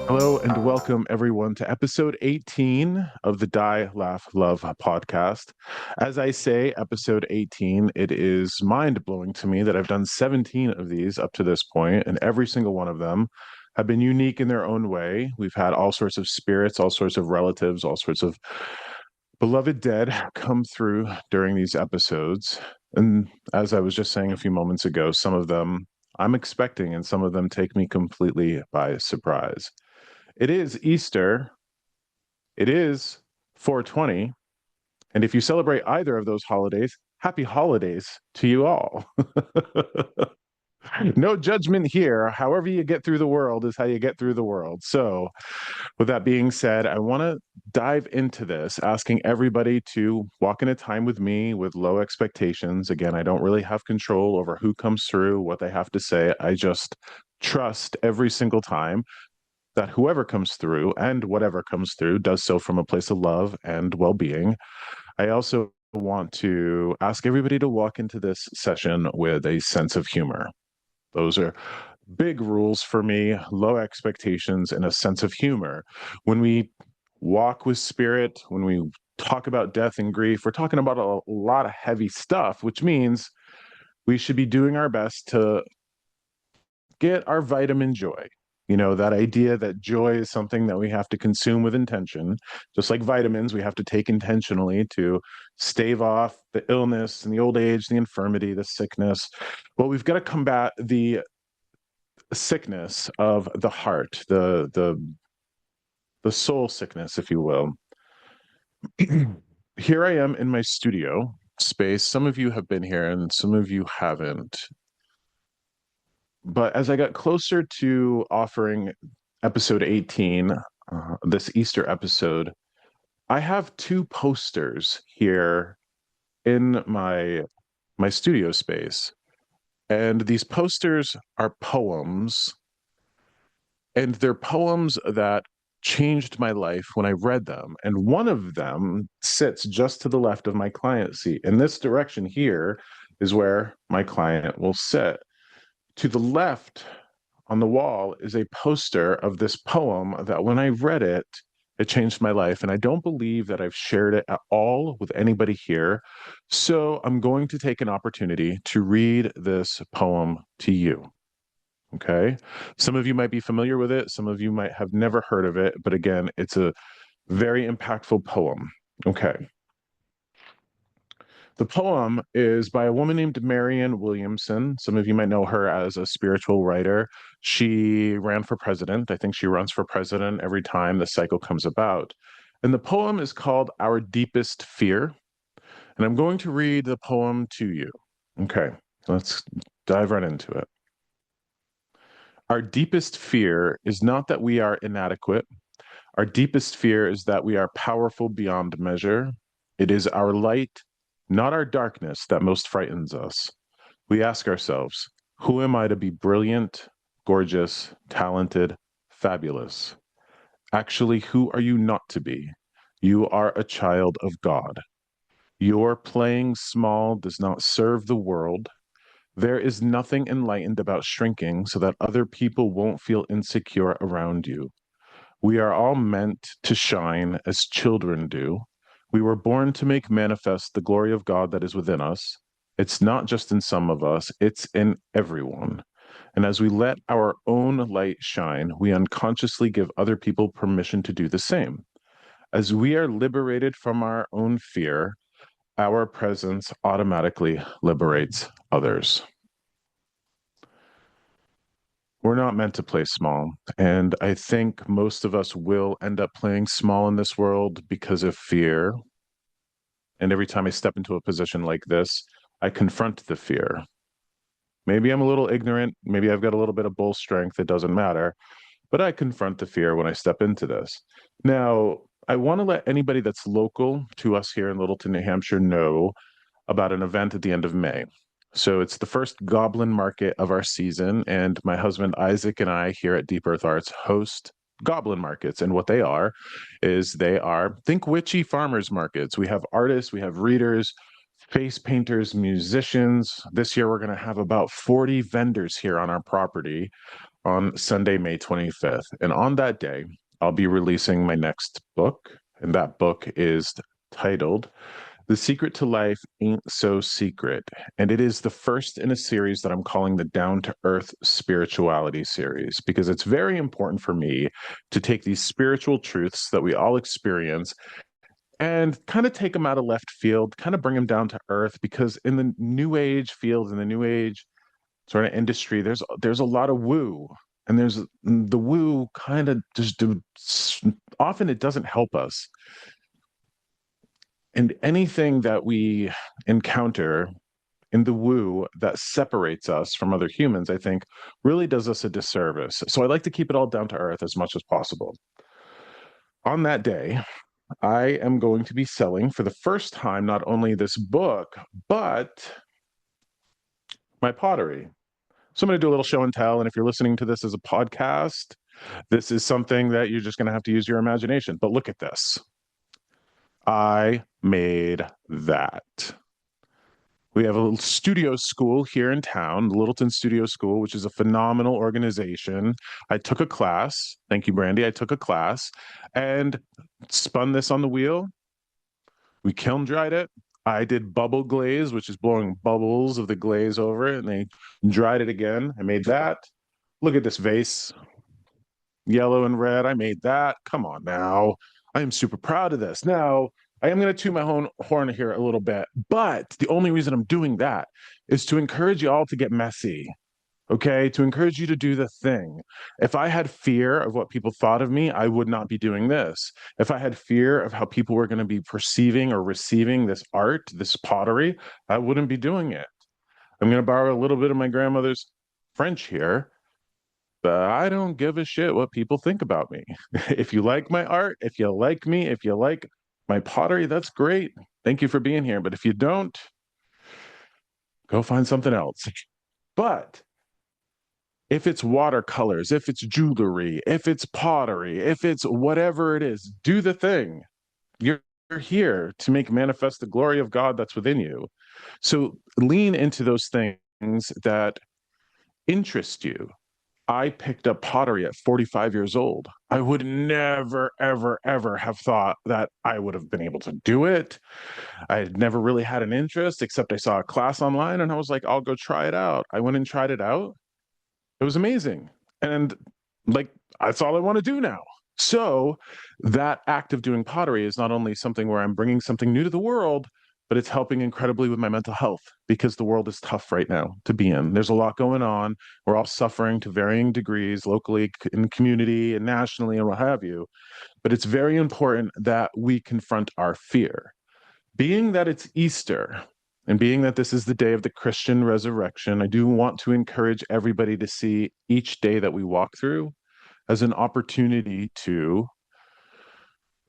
Hello and welcome everyone to episode 18 of the Die, Laugh, Love podcast. As I say, episode 18, it is mind-blowing to me that I've done 17 of these up to this point, and every single one of them have been unique in their own way. We've had all sorts of spirits, all sorts of relatives, all sorts of beloved dead come through during these episodes. And as I was just saying a few moments ago, some of them I'm expecting, and some of them take me completely by surprise. It is Easter. It is 420. And if you celebrate either of those holidays, happy holidays to you all. No judgment here. However you get through the world is how you get through the world. So, with that being said, I want to dive into this, asking everybody to walk in a time with me with low expectations. Again, I don't really have control over who comes through, what they have to say. I just trust every single time that whoever comes through and whatever comes through does so from a place of love and well-being. I also want to ask everybody to walk into this session with a sense of humor. Those are big rules for me, low expectations and a sense of humor. When we walk with spirit, when we talk about death and grief, we're talking about a lot of heavy stuff, which means we should be doing our best to get our vitamin joy. You know, that idea that joy is something that we have to consume with intention. Just like vitamins, we have to take intentionally to stave off the illness and the old age, the infirmity, the sickness. Well, we've got to combat the sickness of the heart, the soul sickness, if you will. Here I am in my studio space. Some of you have been here and some of you haven't. But as I got closer to offering episode 18, this Easter episode, I have two posters here in my studio space. And these posters are poems, and they're poems that changed my life when I read them. And one of them sits just to the left of my client seat. And this direction here is where my client will sit. To the left on the wall is a poster of this poem that when I read it, it changed my life. And I don't believe that I've shared it at all with anybody here. So I'm going to take an opportunity to read this poem to you. Okay. Some of you might be familiar with it. Some of you might have never heard of it. But again, it's a very impactful poem. Okay. The poem is by a woman named Marianne Williamson. Some of you might know her as a spiritual writer. She ran for president. I think she runs for president every time the cycle comes about. And the poem is called Our Deepest Fear. And I'm going to read the poem to you. Okay, let's dive right into it. Our deepest fear is not that we are inadequate. Our deepest fear is that we are powerful beyond measure. It is our light, not our darkness, that most frightens us. We ask ourselves, who am I to be brilliant, gorgeous, talented, fabulous? Actually, who are you not to be? You are a child of God. Your playing small does not serve the world. There is nothing enlightened about shrinking so that other people won't feel insecure around you. We are all meant to shine as children do. We were born to make manifest the glory of God that is within us. It's not just in some of us, it's in everyone. And as we let our own light shine, we unconsciously give other people permission to do the same. As we are liberated from our own fear, our presence automatically liberates others. We're not meant to play small. And I think most of us will end up playing small in this world because of fear. And every time I step into a position like this, I confront the fear. Maybe I'm a little ignorant. Maybe I've got a little bit of bull strength. It doesn't matter. But I confront the fear when I step into this. Now, I want to let anybody that's local to us here in Littleton, New Hampshire know about an event at the end of May. So it's the first Goblin Market of our season, and my husband Isaac and I here at Deep Earth Arts host Goblin Markets. And what they are is they are, think witchy farmers markets. We have artists, we have readers face painters, musicians. This year, we're going to have about 40 vendors here on our property on Sunday, May 25th. And on that day, I'll be releasing my next book. And that book is titled The Secret to Life Ain't So Secret. And it is the first in a series that I'm calling the Down to Earth Spirituality series, because it's very important for me to take these spiritual truths that we all experience and kind of take them out of left field, kind of bring them down to earth, because in the new age field, in the new age sort of industry, there's a lot of woo. And there's the woo kind of just often it doesn't help us. And anything that we encounter in the woo that separates us from other humans, I think, really does us a disservice. So I like to keep it all down to earth as much as possible. On that day, I am going to be selling for the first time not only this book, but my pottery. So I'm going to do a little show and tell. And if you're listening to this as a podcast, this is something that you're just going to have to use your imagination. But look at this. I made that. We have a little studio school here in town, the Littleton Studio School, which is a phenomenal organization. I took a class. Thank you, Brandy. I took a class and spun this on the wheel. We kiln dried it. I did bubble glaze, which is blowing bubbles of the glaze over it, and they dried it again. I made that. Look at this vase, yellow and red. I made that. Come on now. I am super proud of this. Now, I am going to toot my own horn here a little bit, but the only reason I'm doing that is to encourage you all to get messy. Okay, to encourage you to do the thing. If I had fear of what people thought of me, I would not be doing this. If I had fear of how people were going to be perceiving or receiving this art, this pottery, I wouldn't be doing it. I'm going to borrow a little bit of my grandmother's French here, but I don't give a shit what people think about me. If you like my art, if you like me, if you like my pottery, that's great. Thank you for being here. But if you don't, go find something else. But if it's watercolors, if it's jewelry, if it's pottery, if it's whatever it is, do the thing. You're here to make manifest the glory of God that's within you. So lean into those things that interest you. I picked up pottery at 45 years old. I would never, ever, ever have thought that I would have been able to do it. I had never really had an interest, except I saw a class online and I was like, I'll go try it out. I went and tried it out. It was amazing. And like, that's all I want to do now. So that act of doing pottery is not only something where I'm bringing something new to the world, but it's helping incredibly with my mental health, because the world is tough right now to be in. There's a lot going on. We're all suffering to varying degrees, locally, in the community, and nationally, and what have you. But it's very important that we confront our fear. Being that it's Easter, and being that this is the day of the Christian resurrection, I do want to encourage everybody to see each day that we walk through as an opportunity to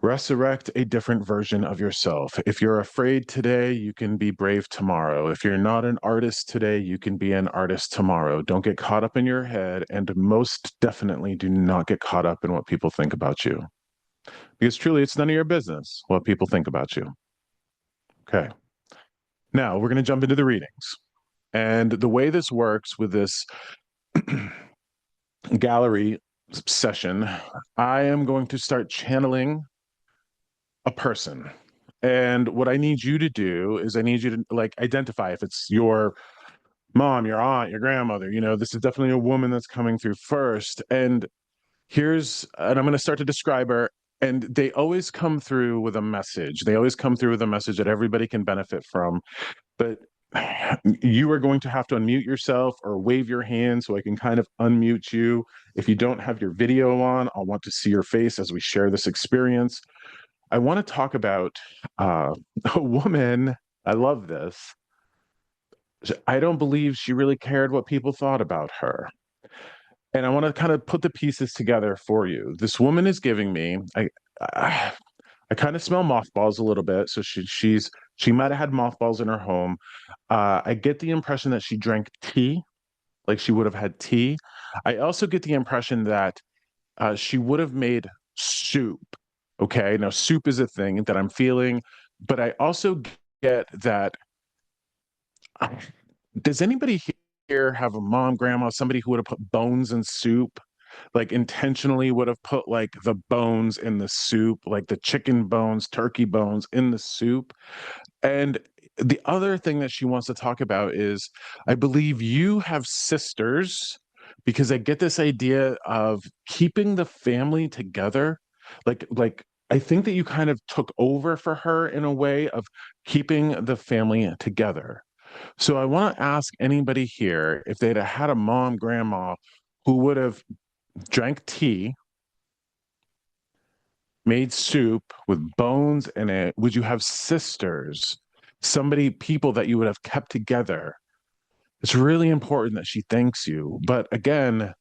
resurrect a different version of yourself. If you're afraid today, you can be brave tomorrow. If you're not an artist today, you can be an artist tomorrow. Don't get caught up in your head, and most definitely do not get caught up in what people think about you. Because truly, it's none of your business what people think about you. Okay. Now, we're going to jump into the readings. And the way this works with this gallery session, I am going to start channeling a person. And what I need you to do is I need you to like identify if it's your mom, your aunt, your grandmother, this is definitely a woman that's coming through first. And I'm going to start to describe her. And they always come through with a message. They always come through with a message that everybody can benefit from. But you are going to have to unmute yourself or wave your hand so I can kind of unmute you. If you don't have your video on, I'll want to see your face as we share this experience. I want to talk about a woman. I love this. I don't believe she really cared what people thought about her. And I want to kind of put the pieces together for you. This woman is giving me, I kind of smell mothballs a little bit. So she might have had mothballs in her home. I get the impression that she drank tea, like she would have had tea. I also get the impression that she would have made soup. Okay, now soup is a thing that I'm feeling, but I also get that Does anybody here have a mom, grandma, somebody who would have put bones in soup? Like intentionally would have put like the bones in the soup, like the chicken bones, turkey bones in the soup. And the other thing that she wants to talk about is I believe you have sisters because I get this idea of keeping the family together. Like I think that you kind of took over for her in a way of keeping the family together. So I want to ask anybody here if they'd have had a mom, grandma who would have drank tea, made soup with bones in it, would you have sisters, somebody, people that you would have kept together? It's really important that she thanks you. But again,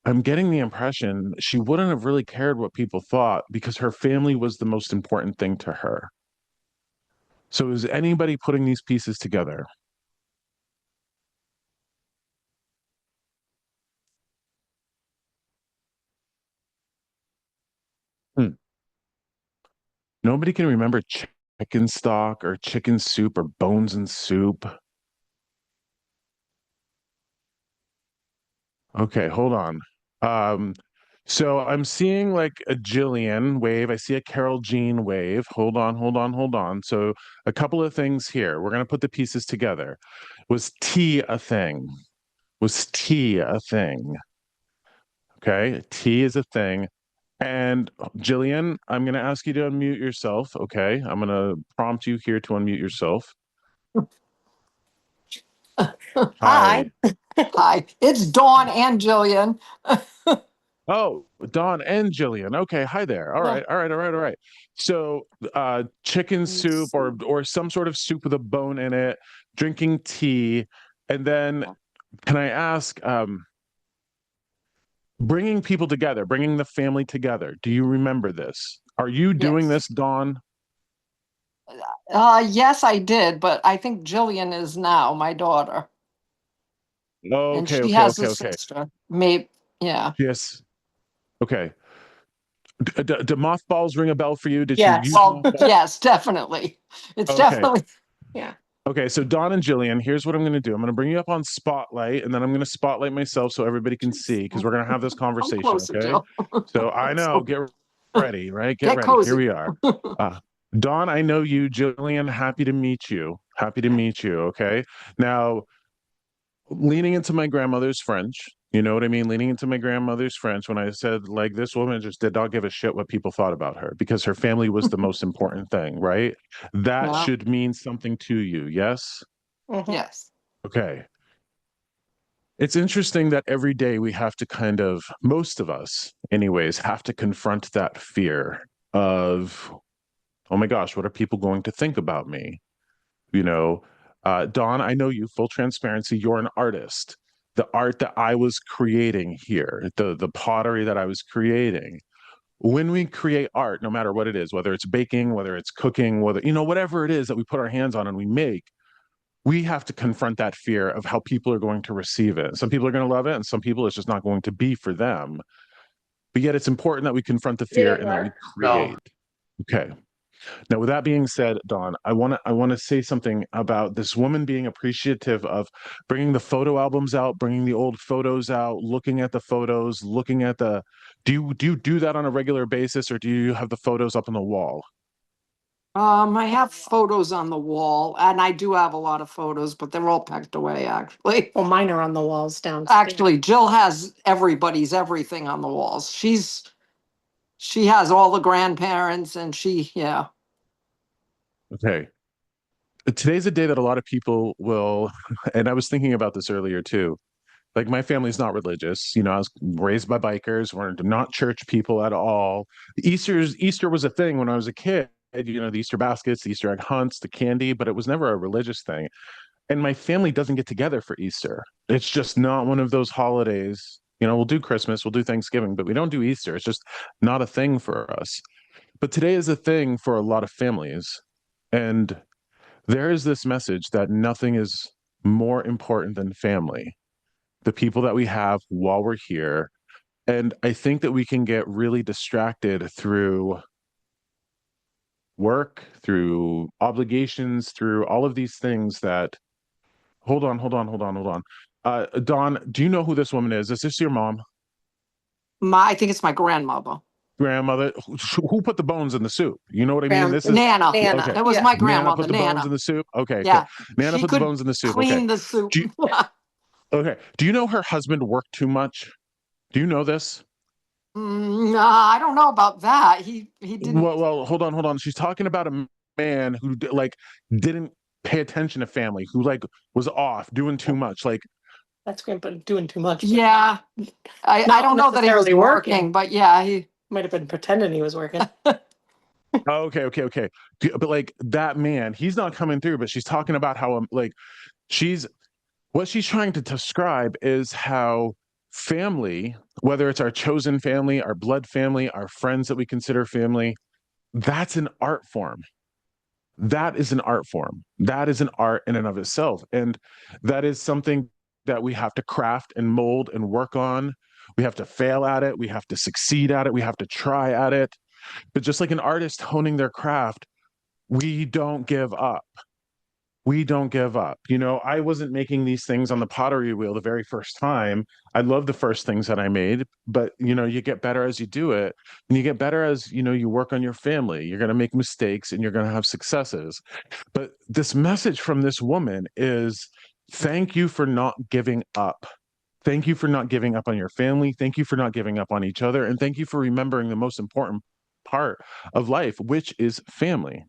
I'm getting the impression she wouldn't have really cared what people thought because her family was the most important thing to her. So is anybody putting these pieces together? Hmm. Nobody can remember chicken stock or chicken soup or bones in soup. Okay, hold on. Um, so I'm seeing like a Jillian wave. I see a Carol Jean wave. Hold on, hold on, hold on. So a couple of things here. We're gonna put the pieces together. Was tea a thing? Was tea a thing? Okay, tea is a thing. And Jillian, I'm gonna ask you to unmute yourself. Okay, I'm gonna prompt you here to unmute yourself. Hi. Hi. Hi. It's Dawn and Jillian. Oh, Dawn and Jillian. Okay, hi there. All Yeah. right, all right, all right, all right. So, chicken soup or some sort of soup with a bone in it, drinking tea, and then can I ask, bringing people together, bringing the family together. Do you remember this? Are you doing Yes. this, Dawn? Yes, I did, but I think Jillian is now my daughter, and Okay, she okay, has okay, a okay. sister. Maybe, yeah. Yes. Okay. Do mothballs ring a bell for you? Did she Yes. use Well, mothballs? yes, definitely. It's Okay. definitely, yeah. Okay, so Don and Jillian, here's what I'm going to do. I'm going to bring you up on Spotlight, and then I'm going to spotlight myself so everybody can see because we're going to have this Come conversation. closer, Okay. Jill. So I know, So get ready, right? Get get ready. Here cozy. we are. Uh, Don, I know you. Jillian, happy to meet you. Happy to meet you. Okay. Now, leaning into my grandmother's French, you know what I mean? Leaning into my grandmother's French when I said, like, this woman just did not give a shit what people thought about her because her family was the most important thing, right? That Yeah. should mean something to you. Yes. Yes. Okay. It's interesting that every day we have to kind of, most of us, anyways, have to confront that fear of, oh my gosh, what are people going to think about me? You know, Dawn, I know you, full transparency, you're an artist. The art that I was creating here, the pottery that I was creating. When we create art, no matter what it is, whether it's baking, whether it's cooking, whether, whatever it is that we put our hands on and we make, we have to confront that fear of how people are going to receive it. Some people are going to love it, and some people it's just not going to be for them. But yet, it's important that we confront the fear and that we No. create. Okay. Now, with that being said, Dawn, I want to say something about this woman being appreciative of bringing the photo albums out, bringing the old photos out, looking at the photos, looking at the. Do you do that on a regular basis, or do you have the photos up on the wall? I have photos on the wall, and I do have a lot of photos, but they're all packed away, actually. Well, mine are on the walls downstairs. Actually, Jill has everybody's everything on the walls. She has all the grandparents, and yeah. Okay. Today's a day that a lot of people will, and I was thinking about this earlier too. Like my family's not religious. I was raised by bikers. We're not church people at all. Easter was a thing when I was a kid. The Easter baskets, the Easter egg hunts, the candy, but it was never a religious thing. And my family doesn't get together for Easter. It's just not one of those holidays. We'll do Christmas, we'll do Thanksgiving, but we don't do Easter. It's just not a thing for us. But today is a thing for a lot of families. And there is this message that nothing is more important than family, the people that we have while we're here. And I think that we can get really distracted through work, through obligations, through all of these things that hold on. Don, do you know who this woman is? Is this your mom? I think it's my grandmother. Grandmother? Who put the bones in the soup? You know what I mean? This is Nana. okay. It was Yeah. my Nana grandmother, put the bones in Nana. the soup. Okay, okay. Yeah. Nana She put the could bones in the soup. Okay. clean the soup. Do you, okay. Do you know her husband worked too much? Do you know this? I don't know about that. He didn't. Well, hold on. She's talking about a man who like didn't pay attention to family, who like was off, doing too much. Like, That's grandpa doing too much. Yeah. I Not don't know that he was necessarily working, working. but yeah, he Might have been pretending he was working. okay. But like that man, he's not coming through. But she's talking about how like she's what she's trying to describe is how family, whether it's our chosen family, our blood family, our friends that we consider family, that's an art form. That is an art form. That is an art in and of itself. And that is something that we have to craft and mold and work on. We have to fail at it. We have to succeed at it. We have to try at it. But just like an artist honing their craft, we don't give up. We don't give up. You know, I wasn't making these things on the pottery wheel the very first time. I love the first things that I made, but you know, you get better as you do it. And you get better as, you know, you work on your family. You're going to make mistakes and you're going to have successes. But this message from this woman is thank you for not giving up. Thank you for not giving up on your family. Thank you for not giving up on each other. And thank you for remembering the most important part of life, which is family.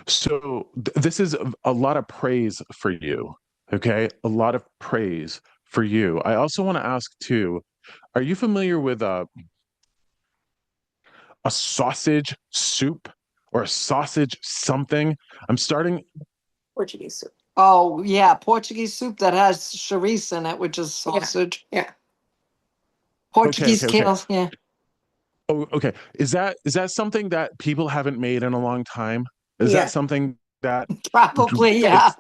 So this is a lot of praise for you. Okay. A lot of praise for you. I also want to ask too, are you familiar with a sausage soup or a sausage something? I'm starting. Portuguese soup. Oh yeah, Portuguese soup that has chorizo in it, which is sausage. Yeah. Portuguese Okay. kales. Yeah, Oh, okay. Is that something that people haven't made in a long time? Is that Yeah. something that probably. Yeah.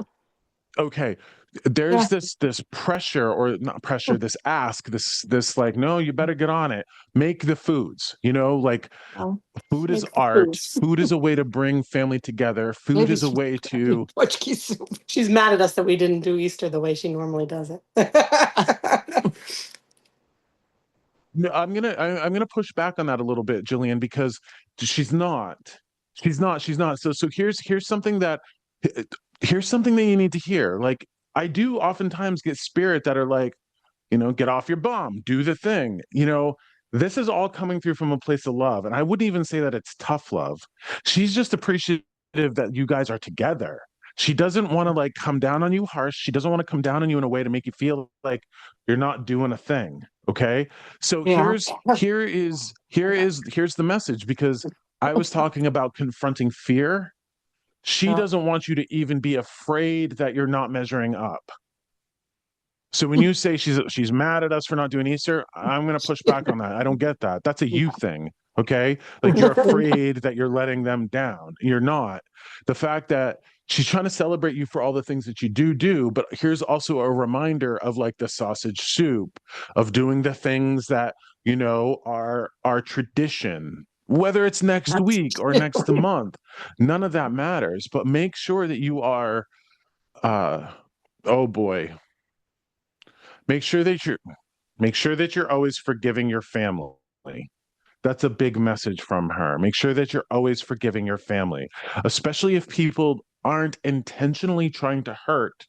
okay? Yeah. There's this pressure or not pressure, this ask, this like, no, you better get on it. Make the foods, you know, like Um, food is Make the art. foods. Food is a way to bring family together. Food Maybe is a way to Portuguese soup. She's mad at us that we didn't do Easter the way she normally does it. no, I'm gonna push back on that a little bit, Jillian, because she's not. She's not. So here's something that you need to hear. Like I do oftentimes get spirit that are like, you know, get off your bum, do the thing. You know, this is all coming through from a place of love. And I wouldn't even say that it's tough love. She's just appreciative that you guys are together. She doesn't want to like come down on you harsh. She doesn't want to come down on you in a way to make you feel like you're not doing a thing. Okay. So Yeah. here's the message because I was talking about confronting fear. She Yeah. doesn't want you to even be afraid that you're not measuring up. So when you say she's mad at us for not doing Easter, I'm going to push back on that. I don't get that. That's a you thing, okay? Like you're afraid that you're letting them down. You're not. The fact that she's trying to celebrate you for all the things that you do, but here's also a reminder of like the sausage soup, of doing the things that, you know, are tradition. Whether it's next week or next month, none of that matters, but make sure that you are oh boy, make sure that you're always forgiving your family. That's a big message from her. Make sure that you're always forgiving your family, especially if people aren't intentionally trying to hurt.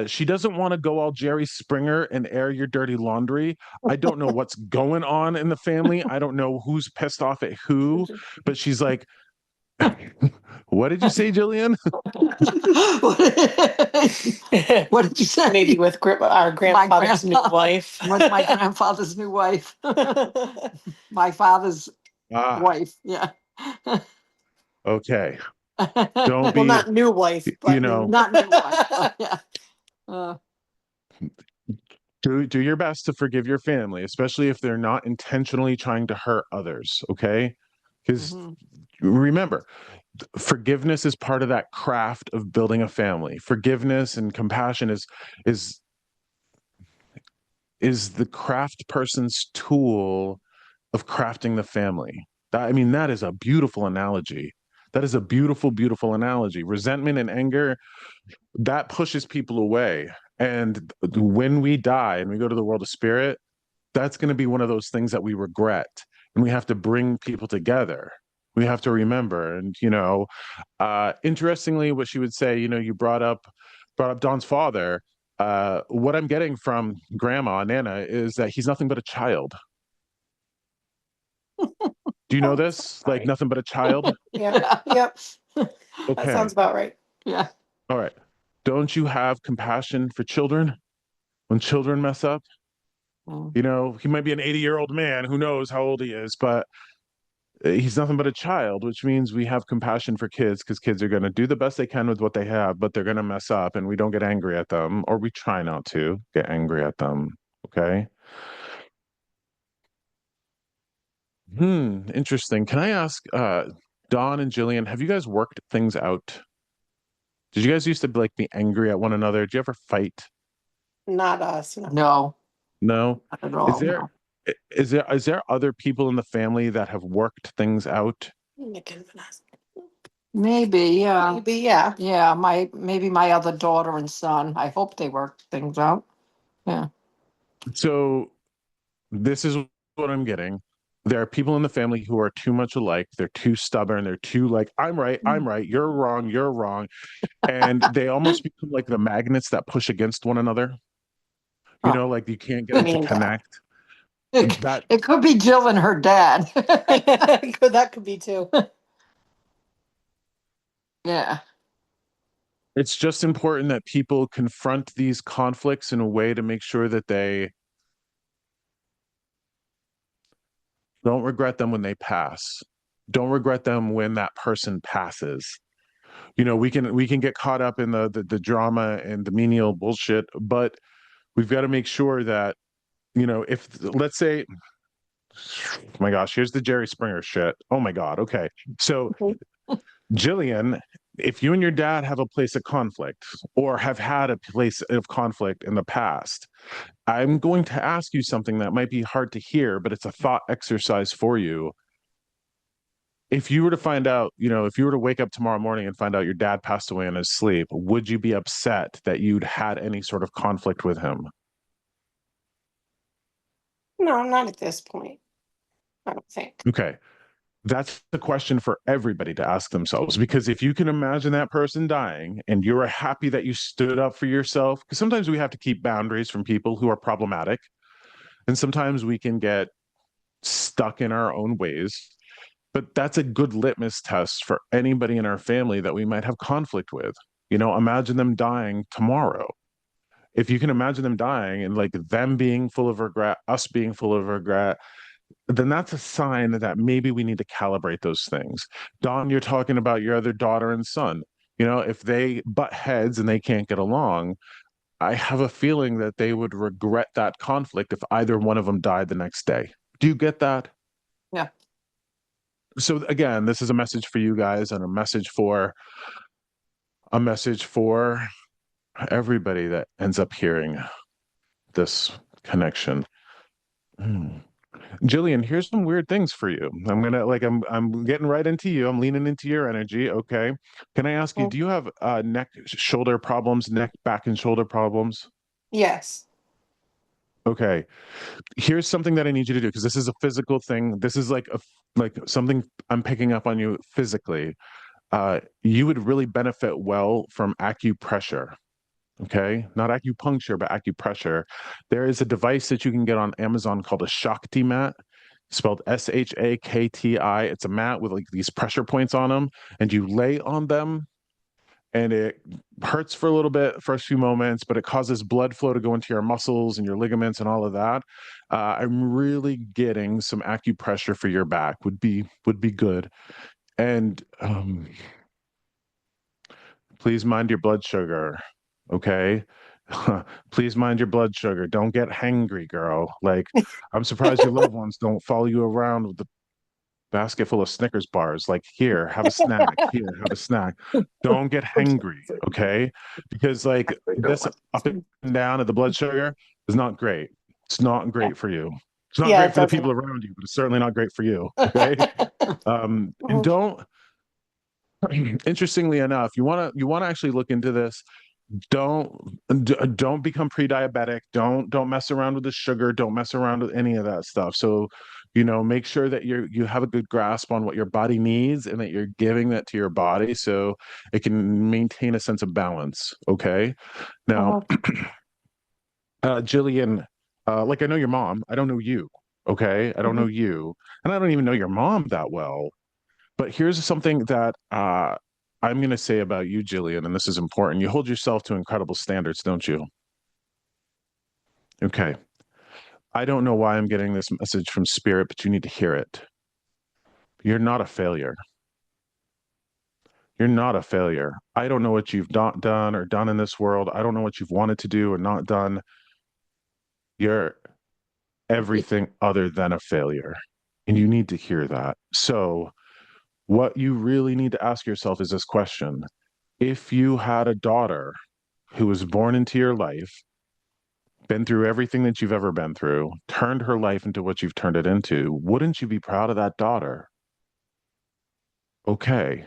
She doesn't want to go all Jerry Springer and air your dirty laundry. I don't know what's going on in the family. I don't know who's pissed off at who, but she's like, what did you say, Jillian? What did you say? Maybe with our grandfather's new wife. With my grandfather's new wife. My father's wife. Yeah. Okay. Don't Well, be, not new wife, you but know, Not new wife. Yeah. do your best to forgive your family, especially if they're not intentionally trying to hurt others, okay? Because remember, forgiveness is part of that craft of building a family. Forgiveness and compassion is is the craft person's tool of crafting the family. I mean, that is a beautiful analogy. That is a beautiful, beautiful analogy. Resentment and anger, that pushes people away. And when we die and we go to the world of spirit, that's going to be one of those things that we regret. And we have to bring people together. We have to remember. And, interestingly, what she would say, you brought up Don's father. What I'm getting from Grandma Nana is that he's nothing but a child. Do you know Oh, this? Like sorry. nothing but a child? Yeah. Yep. That Okay. sounds about right. Yeah. All right. Don't you have compassion for children when children mess up? Mm. He might be an 80-year-old man, who knows how old he is, but he's nothing but a child, which means we have compassion for kids because kids are going to do the best they can with what they have, but they're going to mess up and we don't get angry at them, or we try not to get angry at them. Okay. Interesting. Can I ask, Don and Jillian, have you guys worked things out? Did you guys used to like be angry at one another? Did you ever fight? Not us. No. No, No. not at Is all. there No. is there other people in the family that have worked things out? Nick and Vanessa. Maybe, yeah. Maybe, yeah. Yeah, maybe my other daughter and son. I hope they worked things out. Yeah. So this is what I'm getting. There are people in the family who are too much alike. They're too stubborn. They're too like, I'm right, you're wrong. And they almost become like the magnets that push against one another. Huh. Like you can't get them to Me and Dad. connect. It, That it could be Jill and her dad. That could be too. Yeah. it's just important that people confront these conflicts in a way to make sure that they don't regret them when they pass. Don't regret them when that person passes. We can get caught up in the drama and the menial bullshit, but we've got to make sure that, if let's say, my gosh, here's the Jerry Springer shit. Oh my God. Okay. So Mhm. Jillian, if you and your dad have a place of conflict or have had a place of conflict in the past, I'm going to ask you something that might be hard to hear, but it's a thought exercise for you. If you were to find out, if you were to wake up tomorrow morning and find out your dad passed away in his sleep, would you be upset that you'd had any sort of conflict with him? No, not at this point. I don't think. Okay. That's the question for everybody to ask themselves, because if you can imagine that person dying and you're happy that you stood up for yourself, because sometimes we have to keep boundaries from people who are problematic, and sometimes we can get stuck in our own ways. But that's a good litmus test for anybody in our family that we might have conflict with. Imagine them dying tomorrow. If you can imagine them dying and like them being full of regret, us being full of regret, then that's a sign that maybe we need to calibrate those things. Don, you're talking about your other daughter and son. If they butt heads and they can't get along, I have a feeling that they would regret that conflict if either one of them died the next day. Do you get that? Yeah. So again, this is a message for you guys and a message for everybody that ends up hearing this connection. Hmm. Jillian, here's some weird things for you. I'm getting right into you. I'm leaning into your energy. Okay. Can I ask you, Mm. do you have shoulder problems, neck, back, and shoulder problems? Yes. Okay. Here's something that I need you to do because this is a physical thing. This is like something I'm picking up on you physically. You would really benefit well from acupressure. Okay, not acupuncture, but acupressure. There is a device that you can get on Amazon called a Shakti mat, spelled Shakti. It's a mat with like these pressure points on them, and you lay on them, and it hurts for a little bit, first few moments, but it causes blood flow to go into your muscles and your ligaments and all of that. I'm really getting some acupressure for your back would be good, and please mind your blood sugar. Okay. Please mind your blood sugar. Don't get hangry, girl. Like, I'm surprised your loved ones don't follow you around with the basket full of Snickers bars. Like, here, have a snack. Here, have a snack. Don't get hangry, okay? Because like this up and down of the blood sugar is not great. It's not great for you. It's not Yeah, great it for the doesn't. people around you, but it's certainly not great for you. Okay. And Mhm. don't interestingly enough, you want to actually look into this. don't become pre-diabetic. Don't mess around with the sugar. Don't mess around with any of that stuff. So, make sure that you have a good grasp on what your body needs and that you're giving that to your body so it can maintain a sense of balance. Okay. Now, Uh-huh. Jillian, like I know your mom. I don't know you. Okay. I don't know Mhm. you. And I don't even know your mom that well. But here's something that I'm going to say about you, Jillian, and this is important. You hold yourself to incredible standards, don't you? Okay. I don't know why I'm getting this message from spirit, but you need to hear it. You're not a failure. You're not a failure. I don't know what you've done or done in this world. I don't know what you've wanted to do or not done. You're everything other than a failure. And you need to hear that. So, what you really need to ask yourself is this question. If you had a daughter who was born into your life, been through everything that you've ever been through, turned her life into what you've turned it into, wouldn't you be proud of that daughter? Okay.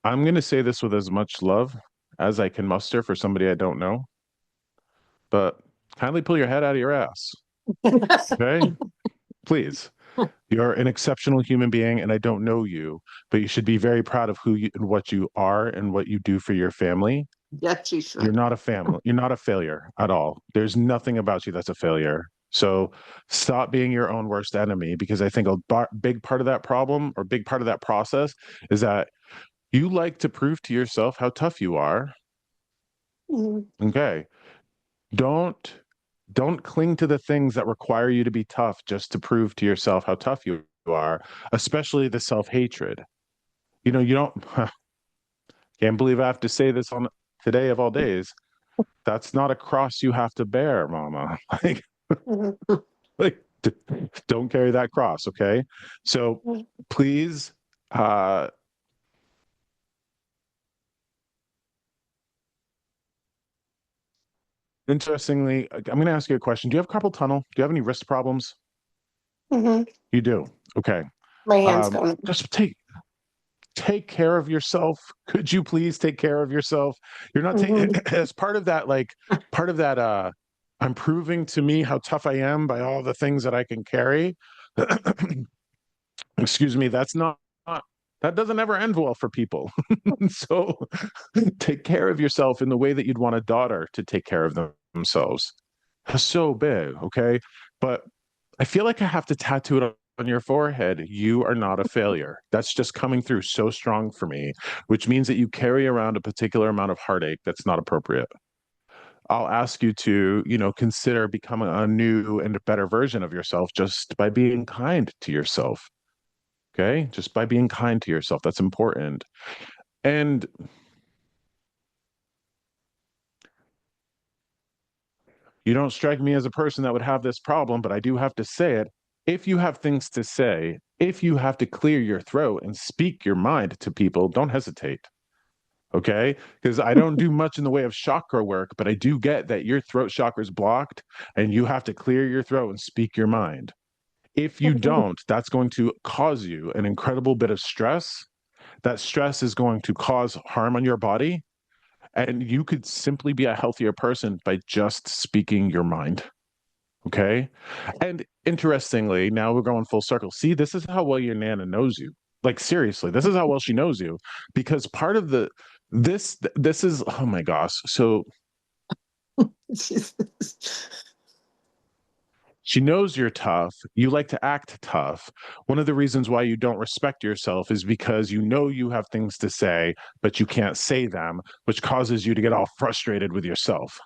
I'm going to say this with as much love as I can muster for somebody I don't know, but kindly pull your head out of your ass. Okay? Please. You're an exceptional human being, and I don't know you, but you should be very proud of who you and what you are and what you do for your family. Yes, she You're should. not a family. You're not a failure at all. There's nothing about you that's a failure. So stop being your own worst enemy because I think big part of that problem or big part of that process is that you like to prove to yourself how tough you are. Mhm. Okay. Don't don't cling to the things that require you to be tough just to prove to yourself how tough you are, especially the self-hatred. You don't can't believe I have to say this on today of all days. That's not a cross you have to bear, mama. Mhm. Like don't carry that cross, okay? So Mhm. please uh interestingly, I'm going to ask you a question. Do you have carpal tunnel? Do you have any wrist problems? Mhm. You do. Okay. My hand's going. Just take care of yourself. Could you please take care of yourself? You're not taking Mhm. as part of that, like part of that I'm proving to me how tough I am by all the things that I can carry. Excuse me, that doesn't ever end well for people. So take care of yourself in the way that you'd want a daughter to take care of themselves. That's so big, okay? But I feel like I have to tattoo it on your forehead. You are not a failure. That's just coming through so strong for me, which means that you carry around a particular amount of heartache that's not appropriate. I'll ask you to, consider becoming a new and a better version of yourself just by being kind to yourself. Okay? Just by being kind to yourself. That's important. And you don't strike me as a person that would have this problem, but I do have to say it. If you have things to say, if you have to clear your throat and speak your mind to people, don't hesitate. Okay? Because I don't do much in the way of chakra work, but I do get that your throat chakra is blocked and you have to clear your throat and speak your mind. If you Mhm. don't, that's going to cause you an incredible bit of stress. That stress is going to cause harm on your body. And you could simply be a healthier person by just speaking your mind. Okay. And interestingly, now we're going full circle. See, this is how well your Nana knows you. Like, seriously, this is how well she knows you. Because part of this is, oh my gosh. So she knows you're tough. You like to act tough. One of the reasons why you don't respect yourself is because you know you have things to say, but you can't say them, which causes you to get all frustrated with yourself.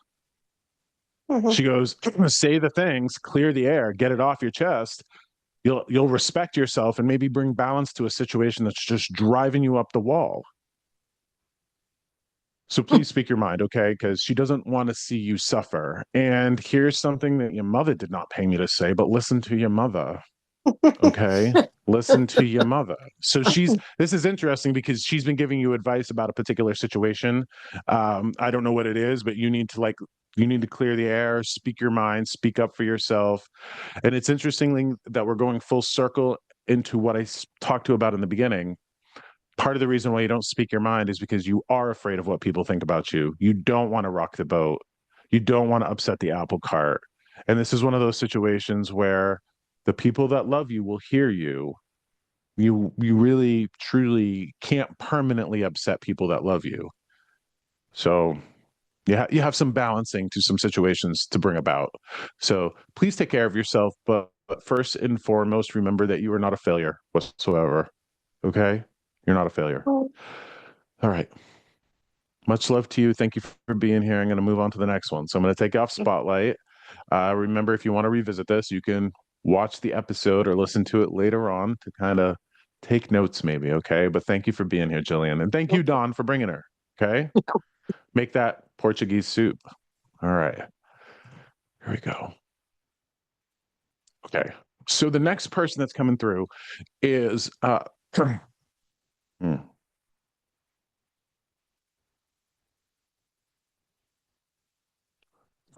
Mhm. She goes, say the things, clear the air, get it off your chest. You'll respect yourself and maybe bring balance to a situation that's just driving you up the wall. So please speak your mind, okay? Because she doesn't want to see you suffer. And here's something that your mother did not pay me to say, but listen to your mother. Okay. Listen to your mother. So this is interesting because she's been giving you advice about a particular situation. I don't know what it is, but you need to clear the air, speak your mind, speak up for yourself. And it's interesting that we're going full circle into what talked to about in the beginning. part of the reason why you don't speak your mind is because you are afraid of what people think about you. You don't want to rock the boat. You don't want to upset the apple cart. And this is one of those situations where the people that love you will hear you. You really truly can't permanently upset people that love you. So you have some balancing to some situations to bring about. So please take care of yourself, but first and foremost, remember that you are not a failure whatsoever. Okay? You're not a failure. Oh, All right. Much love to you. Thank you for being here. I'm going to move on to the next one. So I'm going to take off spotlight. Remember, if you want to revisit this, you can watch the episode or listen to it later on to kind of take notes, maybe. Okay. But thank you for being here, Jillian. And thank you, Don, for bringing her. Okay. Make that Portuguese soup. All right. Here we go. Okay. So the next person that's coming through is hmm.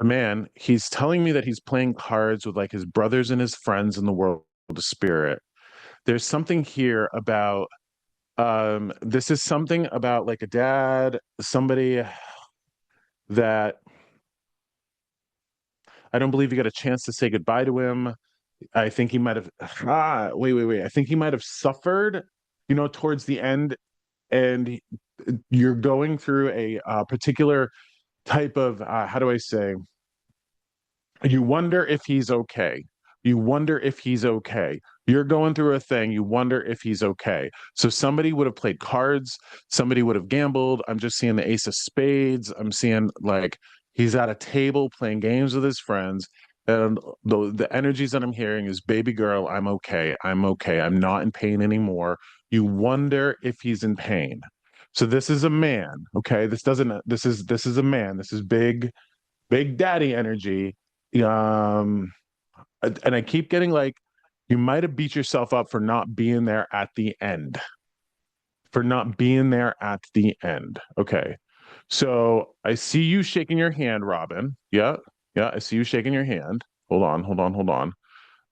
A man. He's telling me that he's playing cards with like his brothers and his friends in the world of spirit. There's something here about this is something about like a dad, somebody that I don't believe you got a chance to say goodbye to him. I think he might have wait. I think he might have suffered, towards the end, and you're going through a particular type of how do I say? You wonder if he's okay. You wonder if he's okay. You're going through a thing. You wonder if he's okay. So somebody would have played cards. Somebody would have gambled. I'm just seeing the ace of spades. I'm seeing like he's at a table playing games with his friends. And the energies that I'm hearing is, baby girl, I'm okay. I'm okay. I'm not in pain anymore. You wonder if he's in pain. So this is a man. Okay. This is a man. This is big daddy energy. um and I keep getting like you might have beat yourself up for not being there at the end, okay. So I see you shaking your hand, Robin. Yeah, I see you shaking your hand. Hold on.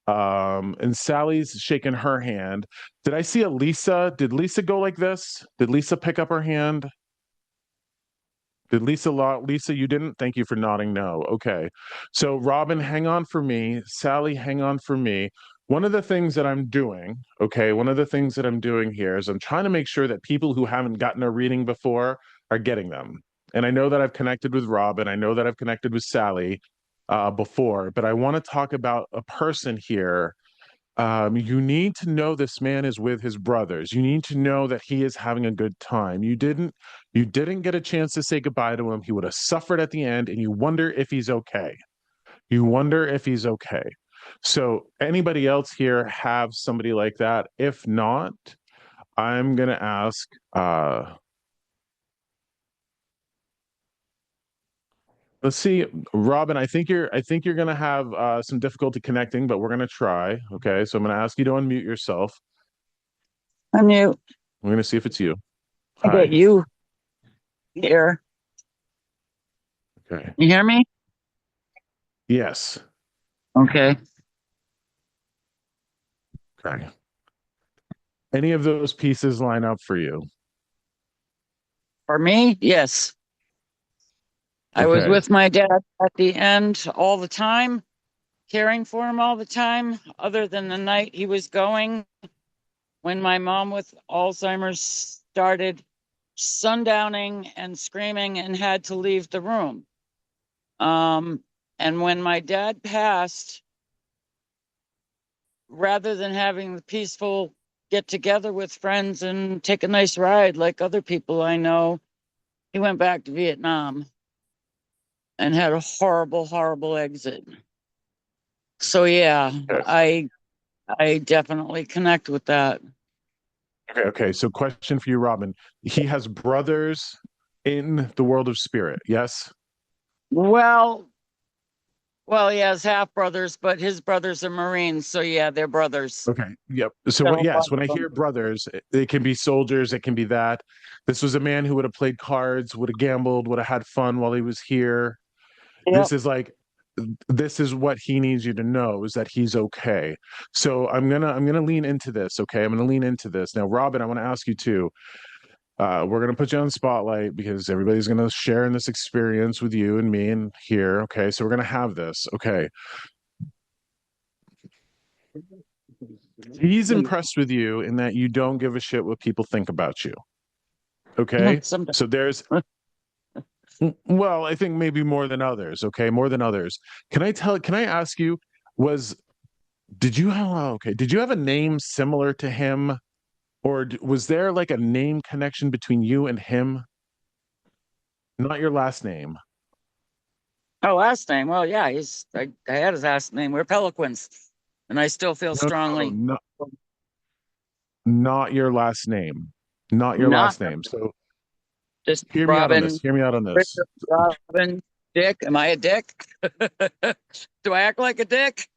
And Sally's shaking her hand. Did I see a Lisa? Did Lisa go like this? Did Lisa pick up her hand? Did Lisa, you didn't? Thank you for nodding no. Okay. So, Robin, hang on for me. Sally, hang on for me. One of the things that I'm doing, okay, one of the things that I'm doing here is I'm trying to make sure that people who haven't gotten a reading before are getting them. And I know that I've connected with Robin. I know that I've connected with Sally before, but I want to talk about a person here. You need to know this man is with his brothers. You need to know that he is having a good time. You didn't get a chance to say goodbye to him. He would have suffered at the end, and you wonder if he's okay. You wonder if he's okay. So anybody else here have somebody like that? If not, I'm gonna ask let's see, Robin, I think you're gonna have some difficulty connecting, but we're gonna try. Okay, so I'm gonna ask you to unmute yourself. Unmute. I'm gonna see if it's you. I got Hi. you here. Okay. You hear me? Yes. Okay. Okay. Any of those pieces line up for you? For me, yes. I was Okay. with my dad at the end all the time, caring for him all the time, other than the night he was going when my mom with Alzheimer's started sundowning and screaming and had to leave the room. And when my dad passed, rather than having the peaceful get together with friends and take a nice ride like other people I know, he went back to Vietnam and had a horrible exit. So yeah, Okay. I definitely connect with that. Okay. So, question for you, Robin. He has brothers in the world of spirit. Yes. Well, he has half brothers, but his brothers are Marines, so yeah, they're brothers. Okay. Yep. So, Got a lot yes, when of I them. hear brothers, it can be soldiers. It can be that. This was a man who would have played cards, would have gambled, would have had fun while he was here. Yep. This is like this is what he needs you to know, is that he's okay. So I'm gonna lean into this. Okay, I'm gonna lean into this now. Robin, I want to ask you too. We're gonna put you on the spotlight because everybody's gonna share in this experience with you and me and here. Okay, so we're gonna have this. Okay, he's impressed with you in that you don't give a shit what people think about you. Okay, Sometimes. so there's well, I think maybe more than others. Okay, more than others. Can I ask you, was did you have okay, did you have a name similar to him, or was there like a name connection between you and him? Not your last name. Oh, last name. Well, yeah, I had his last name. We're Peliquins, and I still feel No, no, strongly. no, not your last name. Not your Not last name. So just hear me out on this. Robin, Hear me out on this. Richard, Robin, Dick. Am I a dick? Do I act like a dick?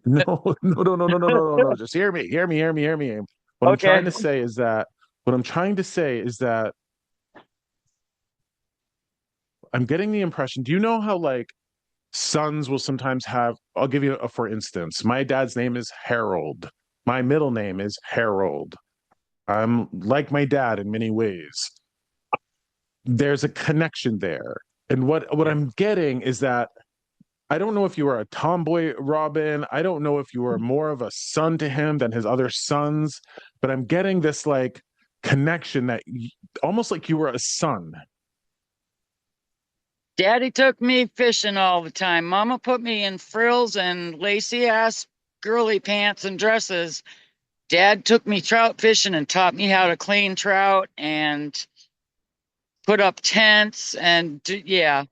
No, no, no, no, no, no, no, no, no. Just hear me. Hear me. Hear me. Hear me. What I'm trying Okay. to say is that what I'm trying to say is that I'm getting the impression. Do you know how like sons will sometimes have, I'll give you a for instance. My dad's name is Harold. My middle name is Harold. I'm like my dad in many ways. There's a connection there. And what I'm getting is that I don't know if you were a tomboy, Robin. I don't know if you were more of a son to him than his other sons, but I'm getting this like connection that almost like you were a son. Daddy took me fishing all the time. Mama put me in frills and lacy ass girly pants and dresses. Dad took me trout fishing and taught me how to clean trout and put up tents and yeah,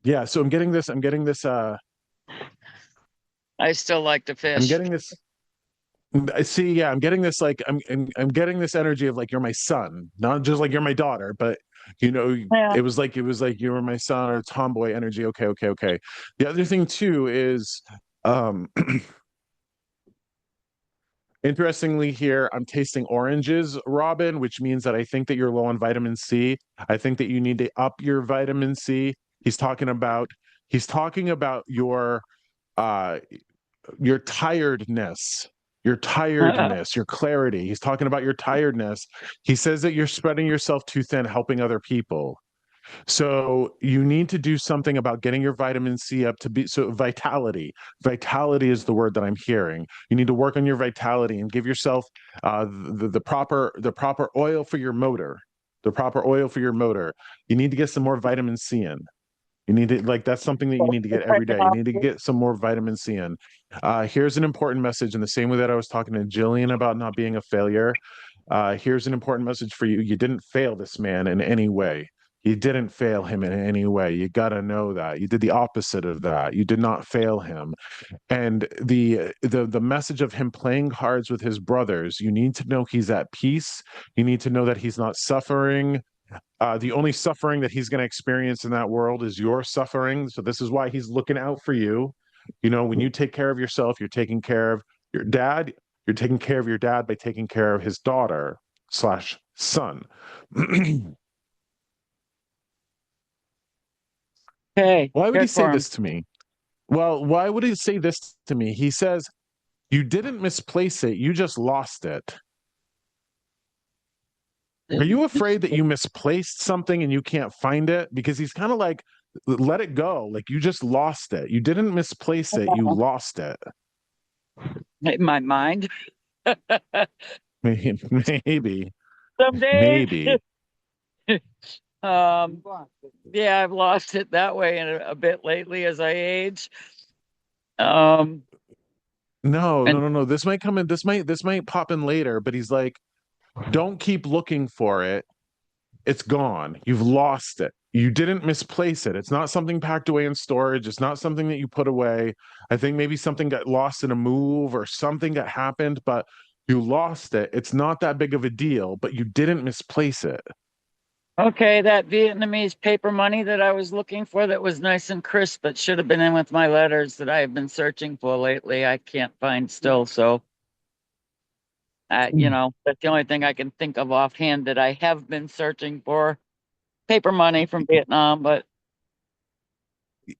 Yeah, so I still like to I'm fish. getting this I see, yeah, I'm getting this like I'm getting this energy of like you're my son, not just like you're my daughter, but you know, Yeah. it was like you were my son or tomboy energy. Okay, okay, okay. The other thing too is um interestingly here, I'm tasting oranges, Robin, which means that I think that you're low on vitamin C. I think that you need to up your vitamin C. He's talking about he's talking about uh your tiredness, your clarity. He's talking about your tiredness. He says that you're spreading yourself too thin, helping other people. So you need to do something about getting your vitamin C up to be so vitality. Vitality is the word that I'm hearing. You need to work on your vitality and give yourself the proper oil for your motor. The proper oil for your motor. You need to get some more vitamin C in. You need to like that's something that you need to get every day. You need to get some more vitamin C in. Here's an important message in the same way that I was talking to Jillian about not being a failure. Here's an important message for you. You didn't fail this man in any way. You didn't fail him in any way. You got to know that. You did the opposite of that. You did not fail him. And the message of him playing cards with his brothers, you need to know he's at peace. You need to know that he's not suffering. The only suffering that he's going to experience in that world is your suffering. So this is why he's looking out for you. You know, when you take care of yourself, you're taking care of your dad. You're taking care of your dad by taking care of his daughter slash son. Okay, Why would he good say for him. this to me? Well, why would he say this to me? He says, "You didn't misplace it. You just lost it." Are you afraid that you misplaced something and you can't find it? Because he's kind of like, let it go. Like you just lost it. You didn't misplace it. You lost it. In my mind. Maybe, Someday. maybe. Um, yeah, I've lost it that way in a bit lately as I age. Um, No, no, and no, no. This might come in. This might pop in later. But he's like, don't keep looking for it. It's gone. You've lost it. You didn't misplace it. It's not something packed away in storage. It's not something that you put away. I think maybe something got lost in a move or something that happened, but you lost it. It's not that big of a deal, but you didn't misplace it. okay, that Vietnamese paper money that I was looking for that was nice and crisp that should have been in with my letters that I have been searching for lately, I can't find still. So, that's the only thing I can think of offhand that I have been searching for paper money from Vietnam. But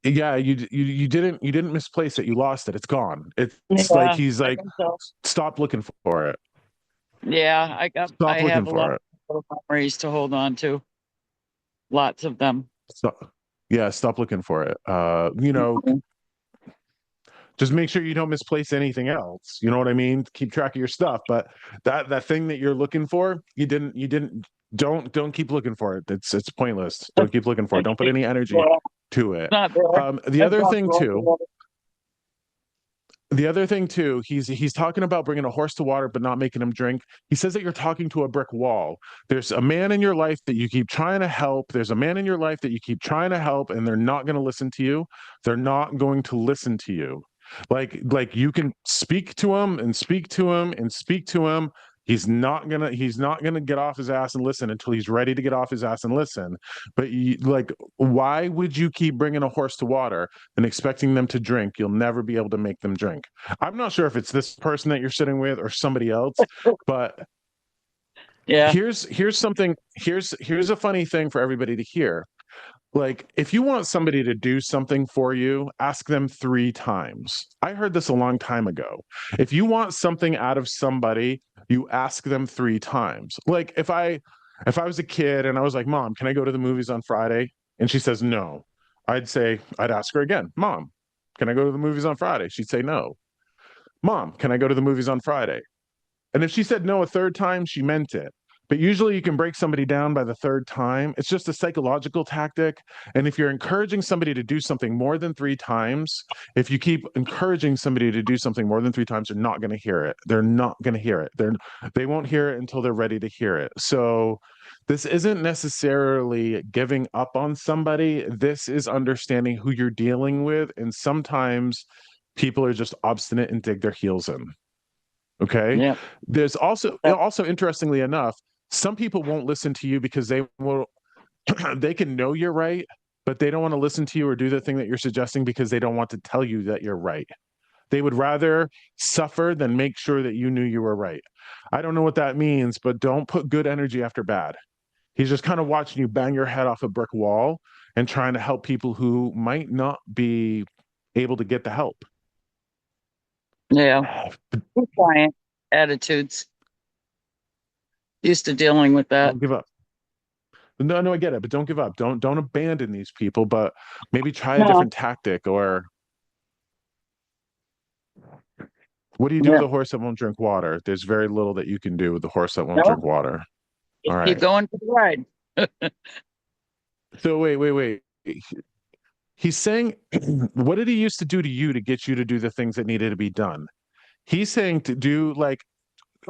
Yeah, you didn't misplace it. You lost it. It's gone. It's like Yeah, he's I like, think so. stop looking for it. Yeah, I Stop looking have a lot for it. of memories to hold on to. Lots of them. Stop, yeah, stop looking for it. Just make sure you don't misplace anything else. You know what I mean? Keep track of your stuff. But that thing that you're looking for, you didn't don't keep looking for it. It's pointless. Don't keep looking for it. Don't put any energy Yeah, to it. not there. The I've other got thing too, he's talking about bringing a horse to water but not making him drink. He says that you're talking to a brick wall. There's a man in your life that you keep trying to help. There's a man in your life that you keep trying to help, and they're not going to listen to you. They're not going to listen to you. Like you can speak to him and speak to him and speak to him. He's not gonna get off his ass and listen until he's ready to get off his ass and listen. But why would you keep bringing a horse to water and expecting them to drink? You'll never be able to make them drink. I'm not sure if it's this person that you're sitting with or somebody else, but Yeah. here's a funny thing for everybody to hear. Like, if you want somebody to do something for you, ask them 3 times. I heard this a long time ago. If you want something out of somebody, you ask them 3 times. Like, if I was a kid and I was like, Mom, can I go to the movies on Friday? And she says no. I'd ask her again, Mom, can I go to the movies on Friday? She'd say no. Mom, can I go to the movies on Friday? And if she said no a third time, she meant it. But usually you can break somebody down by the third time. It's just a psychological tactic. And if you're encouraging somebody to do something more than 3 times, if you keep encouraging somebody to do something more than 3 times, they're not going to hear it. They're not going to hear it. They won't hear it until they're ready to hear it. So this isn't necessarily giving up on somebody. This is understanding who you're dealing with. And sometimes people are just obstinate and dig their heels in. Okay. Yeah. There's also interestingly enough, some people won't listen to you because they will they can know you're right, but they don't want to listen to you or do the thing that you're suggesting because they don't want to tell you that you're right. They would rather suffer than make sure that you knew you were right. I don't know what that means, but don't put good energy after bad. He's just kind of watching you bang your head off a brick wall and trying to help people who might not be able to get the help. Yeah. Good client attitudes. Used to dealing with that. Don't give up. No, I get it, but don't give up. Don't abandon these people, but maybe try a No. different tactic. Or what do you do Yeah. with a horse that won't drink water? There's very little that you can do with the horse that won't No. drink water. All Just keep right. going for the ride. So wait. He's saying, what did he used to do to you to get you to do the things that needed to be done? He's saying to do like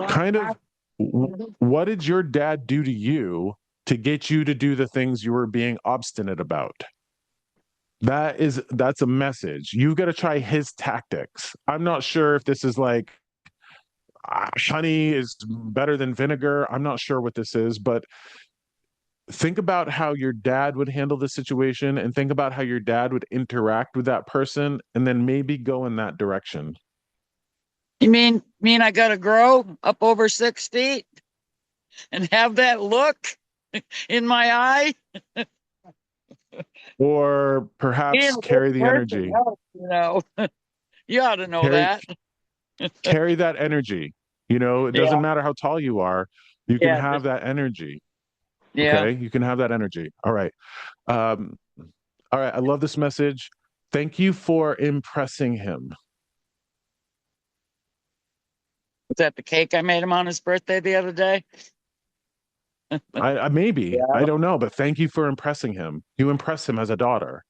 kind of what did your dad do to you to get you to do the things you were being obstinate about? That's a message. You've got to try his tactics. I'm not sure if this is like honey is better than vinegar. I'm not sure what this is, but think about how your dad would handle the situation and think about how your dad would interact with that person and then maybe go in that direction. You mean I gotta grow up over 6 feet and have that look in my eye? Or Being perhaps a good carry the person, energy. you ought to know Carry that. carry that energy. It Yeah. doesn't matter how tall you are. You can Yeah. have that energy. Yeah. Okay? You can have that energy. All right. Um, all right. I love this message. Thank you for impressing him. Was that the cake I made him on his birthday the other day? I maybe I Yeah. don't know, but thank you for impressing him. You impress him as a daughter.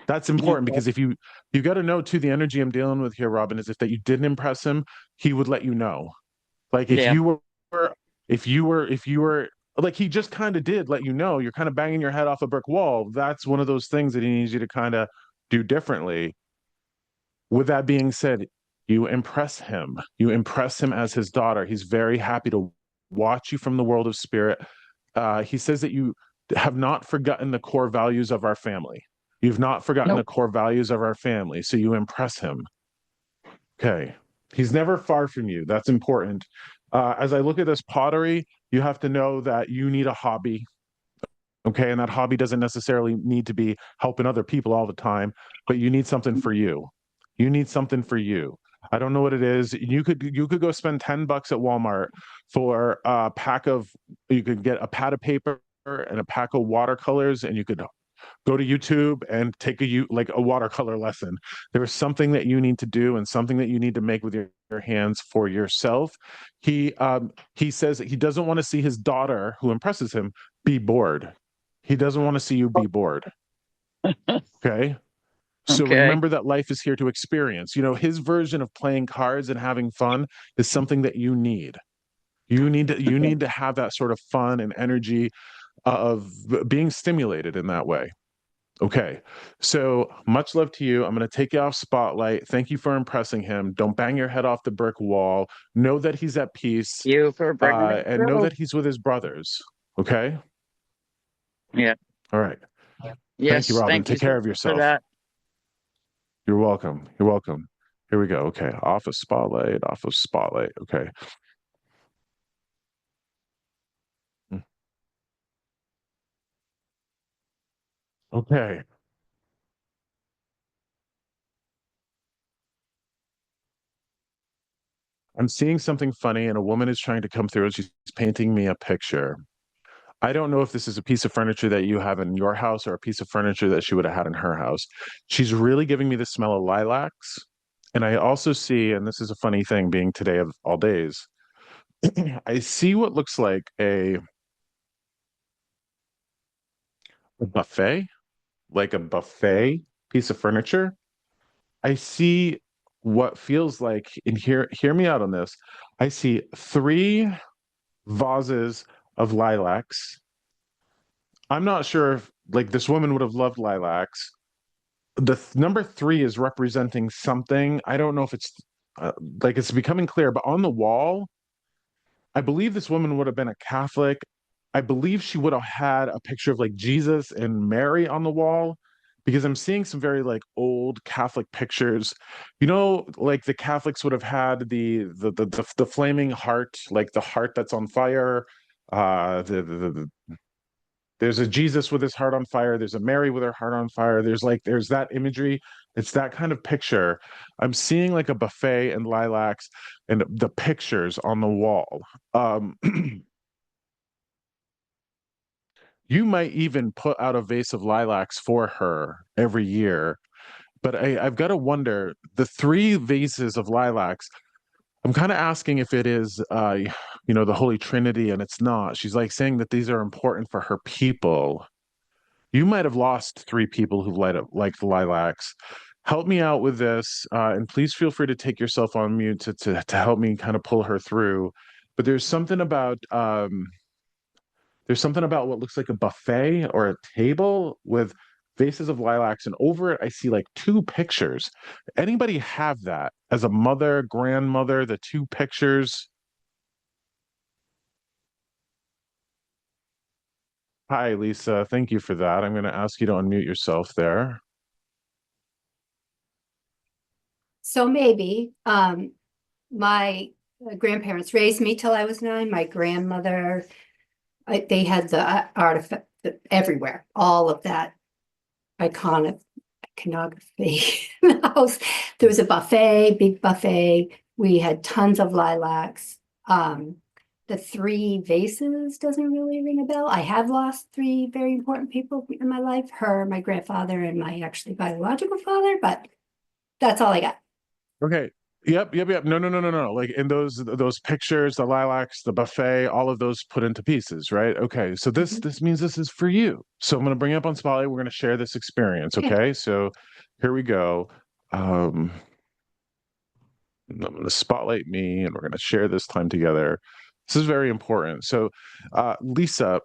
That's important because if you got to know too, the energy I'm dealing with here, Robin, is if that you didn't impress him, he would let you know. Like Yeah. if you were like he just kind of did let you know you're kind of banging your head off a brick wall. That's one of those things that he needs you to kind of do differently. With that being said, you impress him. You impress him as his daughter. He's very happy to watch you from the world of spirit. He says that you have not forgotten the core values of our family. You've not forgotten the Nope. core values of our family. So you impress him. Okay. He's never far from you. That's important. As I look at this pottery, you have to know that you need a hobby. Okay. And that hobby doesn't necessarily need to be helping other people all the time, but you need something for you. You need something for you. I don't know what it is. You could go spend $10 at Walmart for a pack of you could get a pad of paper and a pack of watercolors, and you could go to YouTube and take like a watercolor lesson. There is something that you need to do and something that you need to make with your hands for yourself. He says that he doesn't want to see his daughter, who impresses him, be bored. He doesn't want to see you be bored. Okay. So Okay. remember that life is here to experience. His version of playing cards and having fun is something that you need. You need to have that sort of fun and energy of being stimulated in that way. Okay. So much love to you. I'm going to take you off spotlight. Thank you for impressing him. Don't bang your head off the brick wall. Know that he's at peace, You for bringing it and know through. that he's with his brothers. Okay. Yeah. All right. Thank you, Yes. Robin. Thank you Take care of for yourself. that. You're welcome. You're welcome. Here we go. Okay. Off of spotlight, off of spotlight. Okay. Okay. I'm seeing something funny, and a woman is trying to come through and she's painting me a picture. I don't know if this is a piece of furniture that you have in your house or a piece of furniture that she would have had in her house. She's really giving me the smell of lilacs. And I also see, and this is a funny thing being today of all days, I see what looks like a buffet, like a buffet piece of furniture. I see what feels like, and hear me out on this. I see three vases of lilacs. I'm not sure if like this woman would have loved lilacs. The number three is representing something. I don't know if it's like it's becoming clear, but on the wall, I believe this woman would have been a Catholic. I believe she would have had a picture of like Jesus and Mary on the wall because I'm seeing some very like old Catholic pictures. Like the Catholics would have had the flaming heart, like the heart that's on fire. There's a Jesus with his heart on fire. There's a Mary with her heart on fire. There's that imagery. It's that kind of picture. I'm seeing like a buffet and lilacs and the pictures on the wall. Um, you might even put out a vase of lilacs for her every year. But I've got to wonder the three vases of lilacs. I'm kind of asking if it is, the Holy Trinity, and it's not. She's like saying that these are important for her people. You might have lost three people who light up like the lilacs. Help me out with this, and please feel free to take yourself on mute to help me kind of pull her through. But there's something about what looks like a buffet or a table with vases of lilacs, and over it I see like two pictures. Anybody have that as a mother, grandmother, the two pictures? Hi, Lisa. Thank you for that. I'm going to ask you to unmute yourself there. So maybe my grandparents raised me till I was 9. My grandmother, they had the artifact everywhere, all of that iconography in the house. There was a buffet, big buffet. We had tons of lilacs. The three vases doesn't really ring a bell. I have lost three very important people in my life, her, my grandfather, and my actually biological father, but that's all I got. Okay. Yep. No. Like in those pictures, the lilacs, the buffet, all of those put into pieces, right? Okay. So this means this is for you. So I'm going to bring you up on spotlight. We're going to share this experience. Okay. So here we go. I'm going to spotlight me, and we're going to share this time together. This is very important. So, Lisa,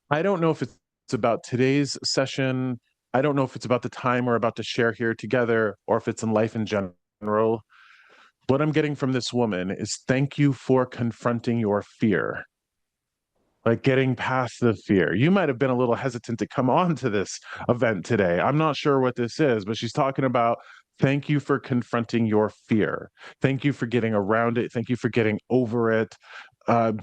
I don't know if it's about today's session. I don't know if it's about the time we're about to share here together, or if it's in life in general. What I'm getting from this woman is thank you for confronting your fear, like getting past the fear. You might have been a little hesitant to come on to this event today. I'm not sure what this is, but she's talking about Thank you for confronting your fear. Thank you for getting around it. Thank you for getting over it.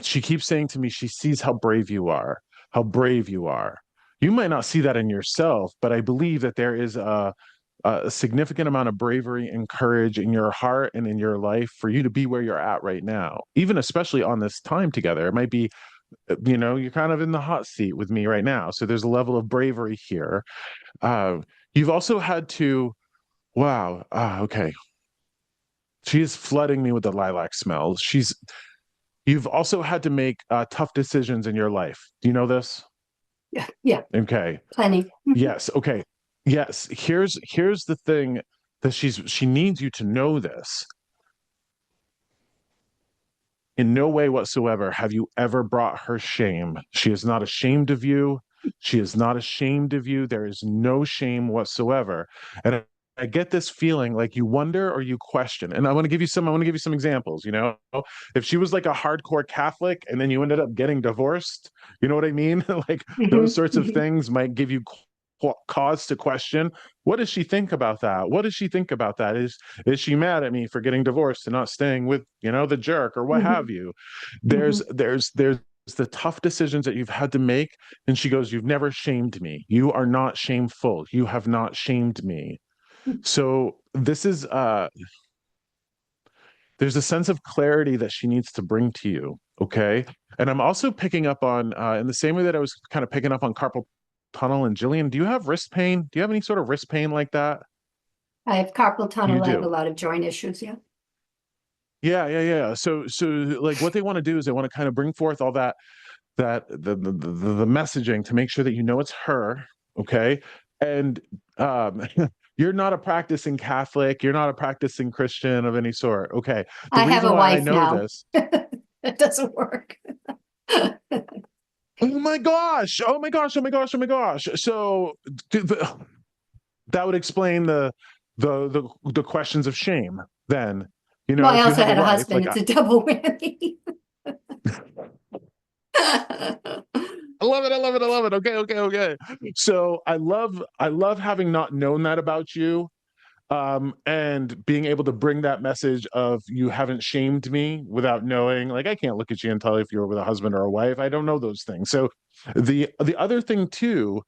She keeps saying to me, she sees how brave you are, how brave you are. You might not see that in yourself, but I believe that there is a significant amount of bravery and courage in your heart and in your life for you to be where you're at right now, even especially on this time together. It might be, you're kind of in the hot seat with me right now. So there's a level of bravery here. Uh, you've also had to, wow, okay. She is flooding me with the lilac smells. You've also had to make tough decisions in your life. Do you know this? Yeah, yeah, Okay. plenty. Yes. Okay. Yes. Here's the thing that she needs you to know this. In no way whatsoever have you ever brought her shame. She is not ashamed of you. She is not ashamed of you. There is no shame whatsoever. And I get this feeling like you wonder or you question. And I want to give you some examples, If she was like a hardcore Catholic and then you ended up getting divorced, you know what I mean? Like those sorts of things might give you cause to question. What does she think about that? What does she think about that? Is she mad at me for getting divorced and not staying with, the jerk or what have you? There's the tough decisions that you've had to make. And she goes, you've never shamed me. You are not shameful. You have not shamed me. So this is there's a sense of clarity that she needs to bring to you. Okay. And I'm also picking up on in the same way that I was kind of picking up on carpal tunnel and Jillian, do you have wrist pain? Do you have any sort of wrist pain like that? I have carpal tunnel. You I have a do. lot of joint issues. Yeah. Yeah. So like what they want to do is they want to kind of bring forth all the messaging to make sure that you know it's her. Okay. And you're not a practicing Catholic, you're not a practicing Christian of any sort. Okay. The I have reason a why I wife know now. this. It doesn't work. Oh my gosh. Oh my gosh. Oh my gosh. Oh my gosh. So that would explain the questions of shame then. Well, I If you also have a had a wife, husband. It's a double whammy. I love it. I love it. I love it. Okay. So I love having not known that about you, and being able to bring that message of you haven't shamed me without knowing. Like I can't look at you and tell if you're with a husband or a wife. I don't know those things. So the other thing too,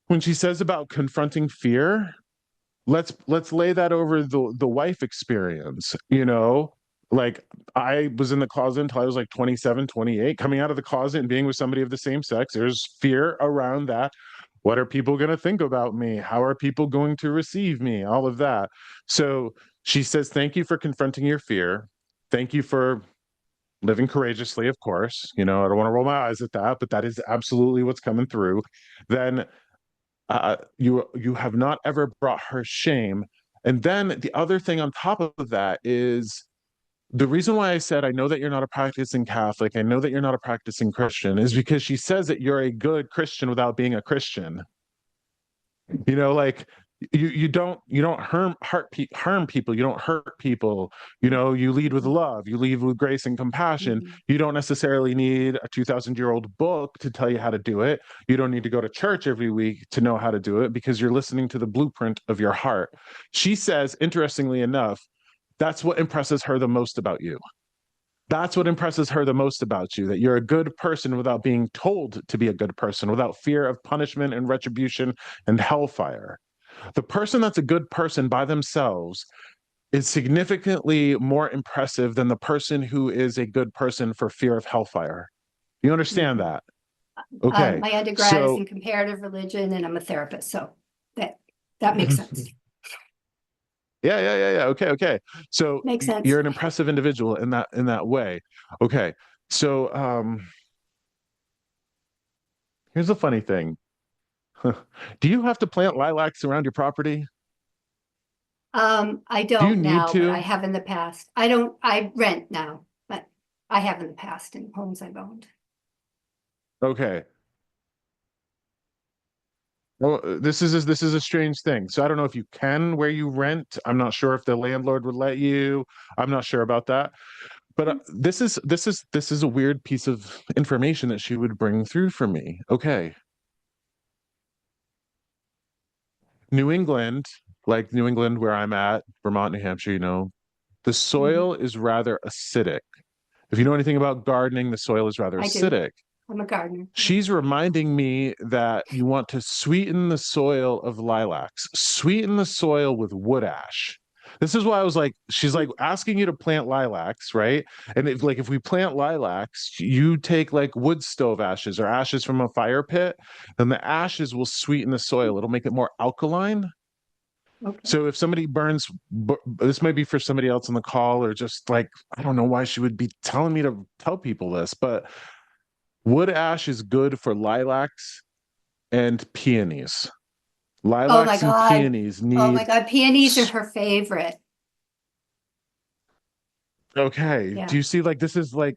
when she says about confronting fear, let's lay that over the wife experience. Like I was in the closet until I was like 27, 28. Coming out of the closet and being with somebody of the same sex, there's fear around that. What are people going to think about me? How are people going to receive me? All of that. So she says, thank you for confronting your fear. Thank you for living courageously, of course. I don't want to roll my eyes at that, but that is absolutely what's coming through. Then you have not ever brought her shame. And then the other thing on top of that is the reason why I said I know that you're not a practicing Catholic, I know that you're not a practicing Christian, is because she says that you're a good Christian without being a Christian. Like you don't harm people, you don't hurt people. You lead with love, you lead with grace and compassion. You don't necessarily need a 2,000-year-old book to tell you how to do it. You don't need to go to church every week to know how to do it, because you're listening to the blueprint of your heart. She says, interestingly enough, that's what impresses her the most about you. That's what impresses her the most about you, that you're a good person without being told to be a good person, without fear of punishment and retribution and hellfire. The person that's a good person by themselves is significantly more impressive than the person who is a good person for fear of hellfire. You understand that? Okay. My undergrad is So in comparative religion, and I'm a therapist, so that makes sense. yeah. Okay. So Makes sense. you're an impressive individual in that way. Okay. So here's the funny thing. Do you have to plant lilacs around your property? I Do you don't need now, but I to? have in the past. I rent now, but I have in the past in homes I've owned. Okay. Well, this is a strange thing. So I don't know if you can where you rent. I'm not sure if the landlord would let you. I'm not sure about that. But this is a weird piece of information that she would bring through for me. Okay. New England, like New England, where I'm at, Vermont, New Hampshire, the soil is rather acidic. If you know anything about gardening, the soil is rather I do. acidic. I'm a gardener. She's reminding me that you want to sweeten the soil of lilacs, sweeten the soil with wood ash. This is why I was like, she's like asking you to plant lilacs, right? And if we plant lilacs, you take like wood stove ashes or ashes from a fire pit, then the ashes will sweeten the soil. It'll make it more alkaline. Okay. So if somebody burns, this might be for somebody else on the call, or just like, I don't know why she would be telling me to tell people this, but wood ash is good for lilacs and peonies. Oh my Lilacs and God. peonies Oh my need. God. Peonies are her favorite. Okay. Do Yeah. you see, like, this is like,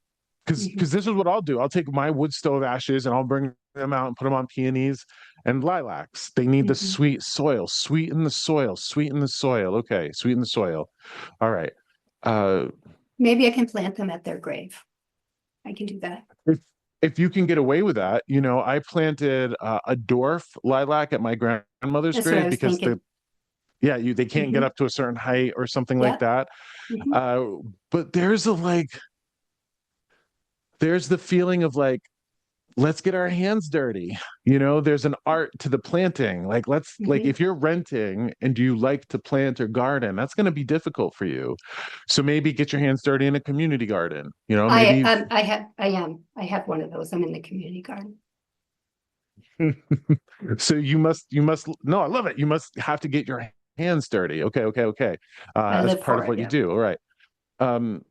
Mhm. because this is what I'll do. I'll take my wood stove ashes and I'll bring them out and put them on peonies and lilacs. They need the Mhm. sweet soil. Sweeten the soil. Sweeten the soil. Okay. Sweeten the soil. All right. Uh, Maybe I can plant them at their grave. I can do that. if if you can get away with that, I planted a dwarf lilac at my grandmother's That's what I grave was because thinking. they can't get Hmm. up to a certain height or something like Yeah. that. Hmm. Uh, but there's the feeling of like, let's get our hands dirty. There's an art to the planting. Like, Hmm. if you're renting and you like to plant or garden, that's going to be difficult for you. So maybe get your hands dirty in a community garden. Maybe. I have one of those. I'm in the community garden. So you must no, I love it. You must have to get your hands dirty. Okay, okay, okay. I As live part for of it. what you Yeah. do. All right. Um,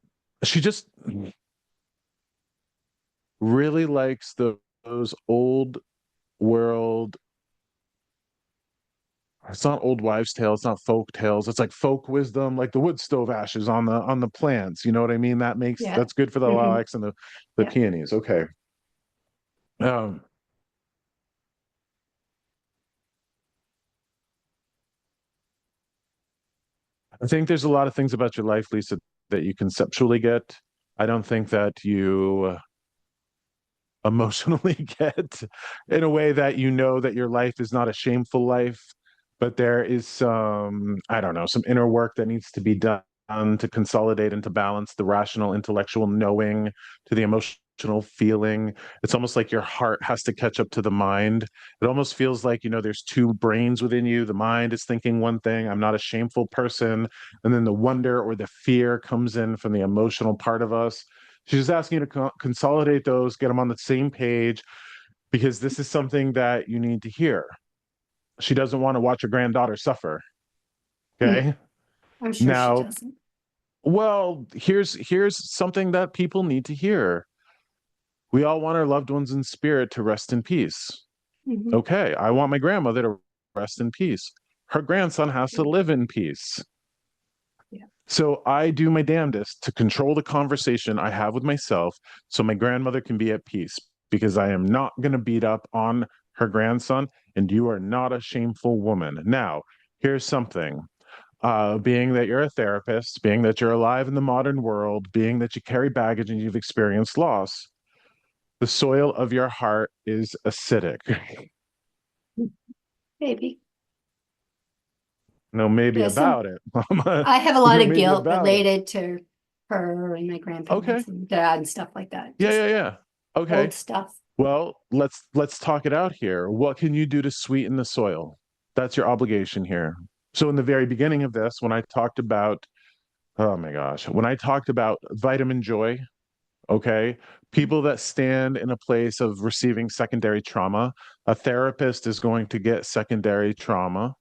she just really likes those old world. It's not old wives' tales. It's not folk tales. It's like folk wisdom, like the wood stove ashes on the plants. You know what I mean? Yeah. That's good for the Hmm. lilacs and the Yeah. peonies. Okay. Um, I think there's a lot of things about your life, Lisa, that you conceptually get. I don't think that you emotionally get in a way that that your life is not a shameful life, but there is some, I don't know, some inner work that needs to be done to consolidate and to balance the rational intellectual knowing to the emotional feeling. It's almost like your heart has to catch up to the mind. It almost feels like, there's two brains within you. The mind is thinking one thing, I'm not a shameful person, and then the wonder or the fear comes in from the emotional part of us. She's just asking you to consolidate those, get them on the same page, because this is something that you need to hear. She doesn't want to watch her granddaughter suffer. Mm. Okay. I'm sure she Now, doesn't. well, here's something that people need to hear. We all want our loved ones in spirit to rest in peace. Hmm. Okay, I want my grandmother to rest in peace. Her grandson has to live in peace. Yeah. So I do my damnedest to control the conversation I have with myself so my grandmother can be at peace, because I am not going to beat up on her grandson, and you are not a shameful woman. Now, here's something. Being that you're a therapist, being that you're alive in the modern world, being that you carry baggage and you've experienced loss, the soil of your heart is acidic. Maybe. No, maybe There's some. about it. Mama. I have a lot No, of maybe guilt about it. related to her and my Okay. grandparents and dad and stuff like that. Yeah, Just yeah, yeah. old Okay. stuff. Well, let's talk it out here. What can you do to sweeten the soil? That's your obligation here. So in the very beginning of this, when I talked about, oh my gosh, when I talked about vitamin joy, okay, people that stand in a place of receiving secondary trauma, a therapist is going to get secondary trauma.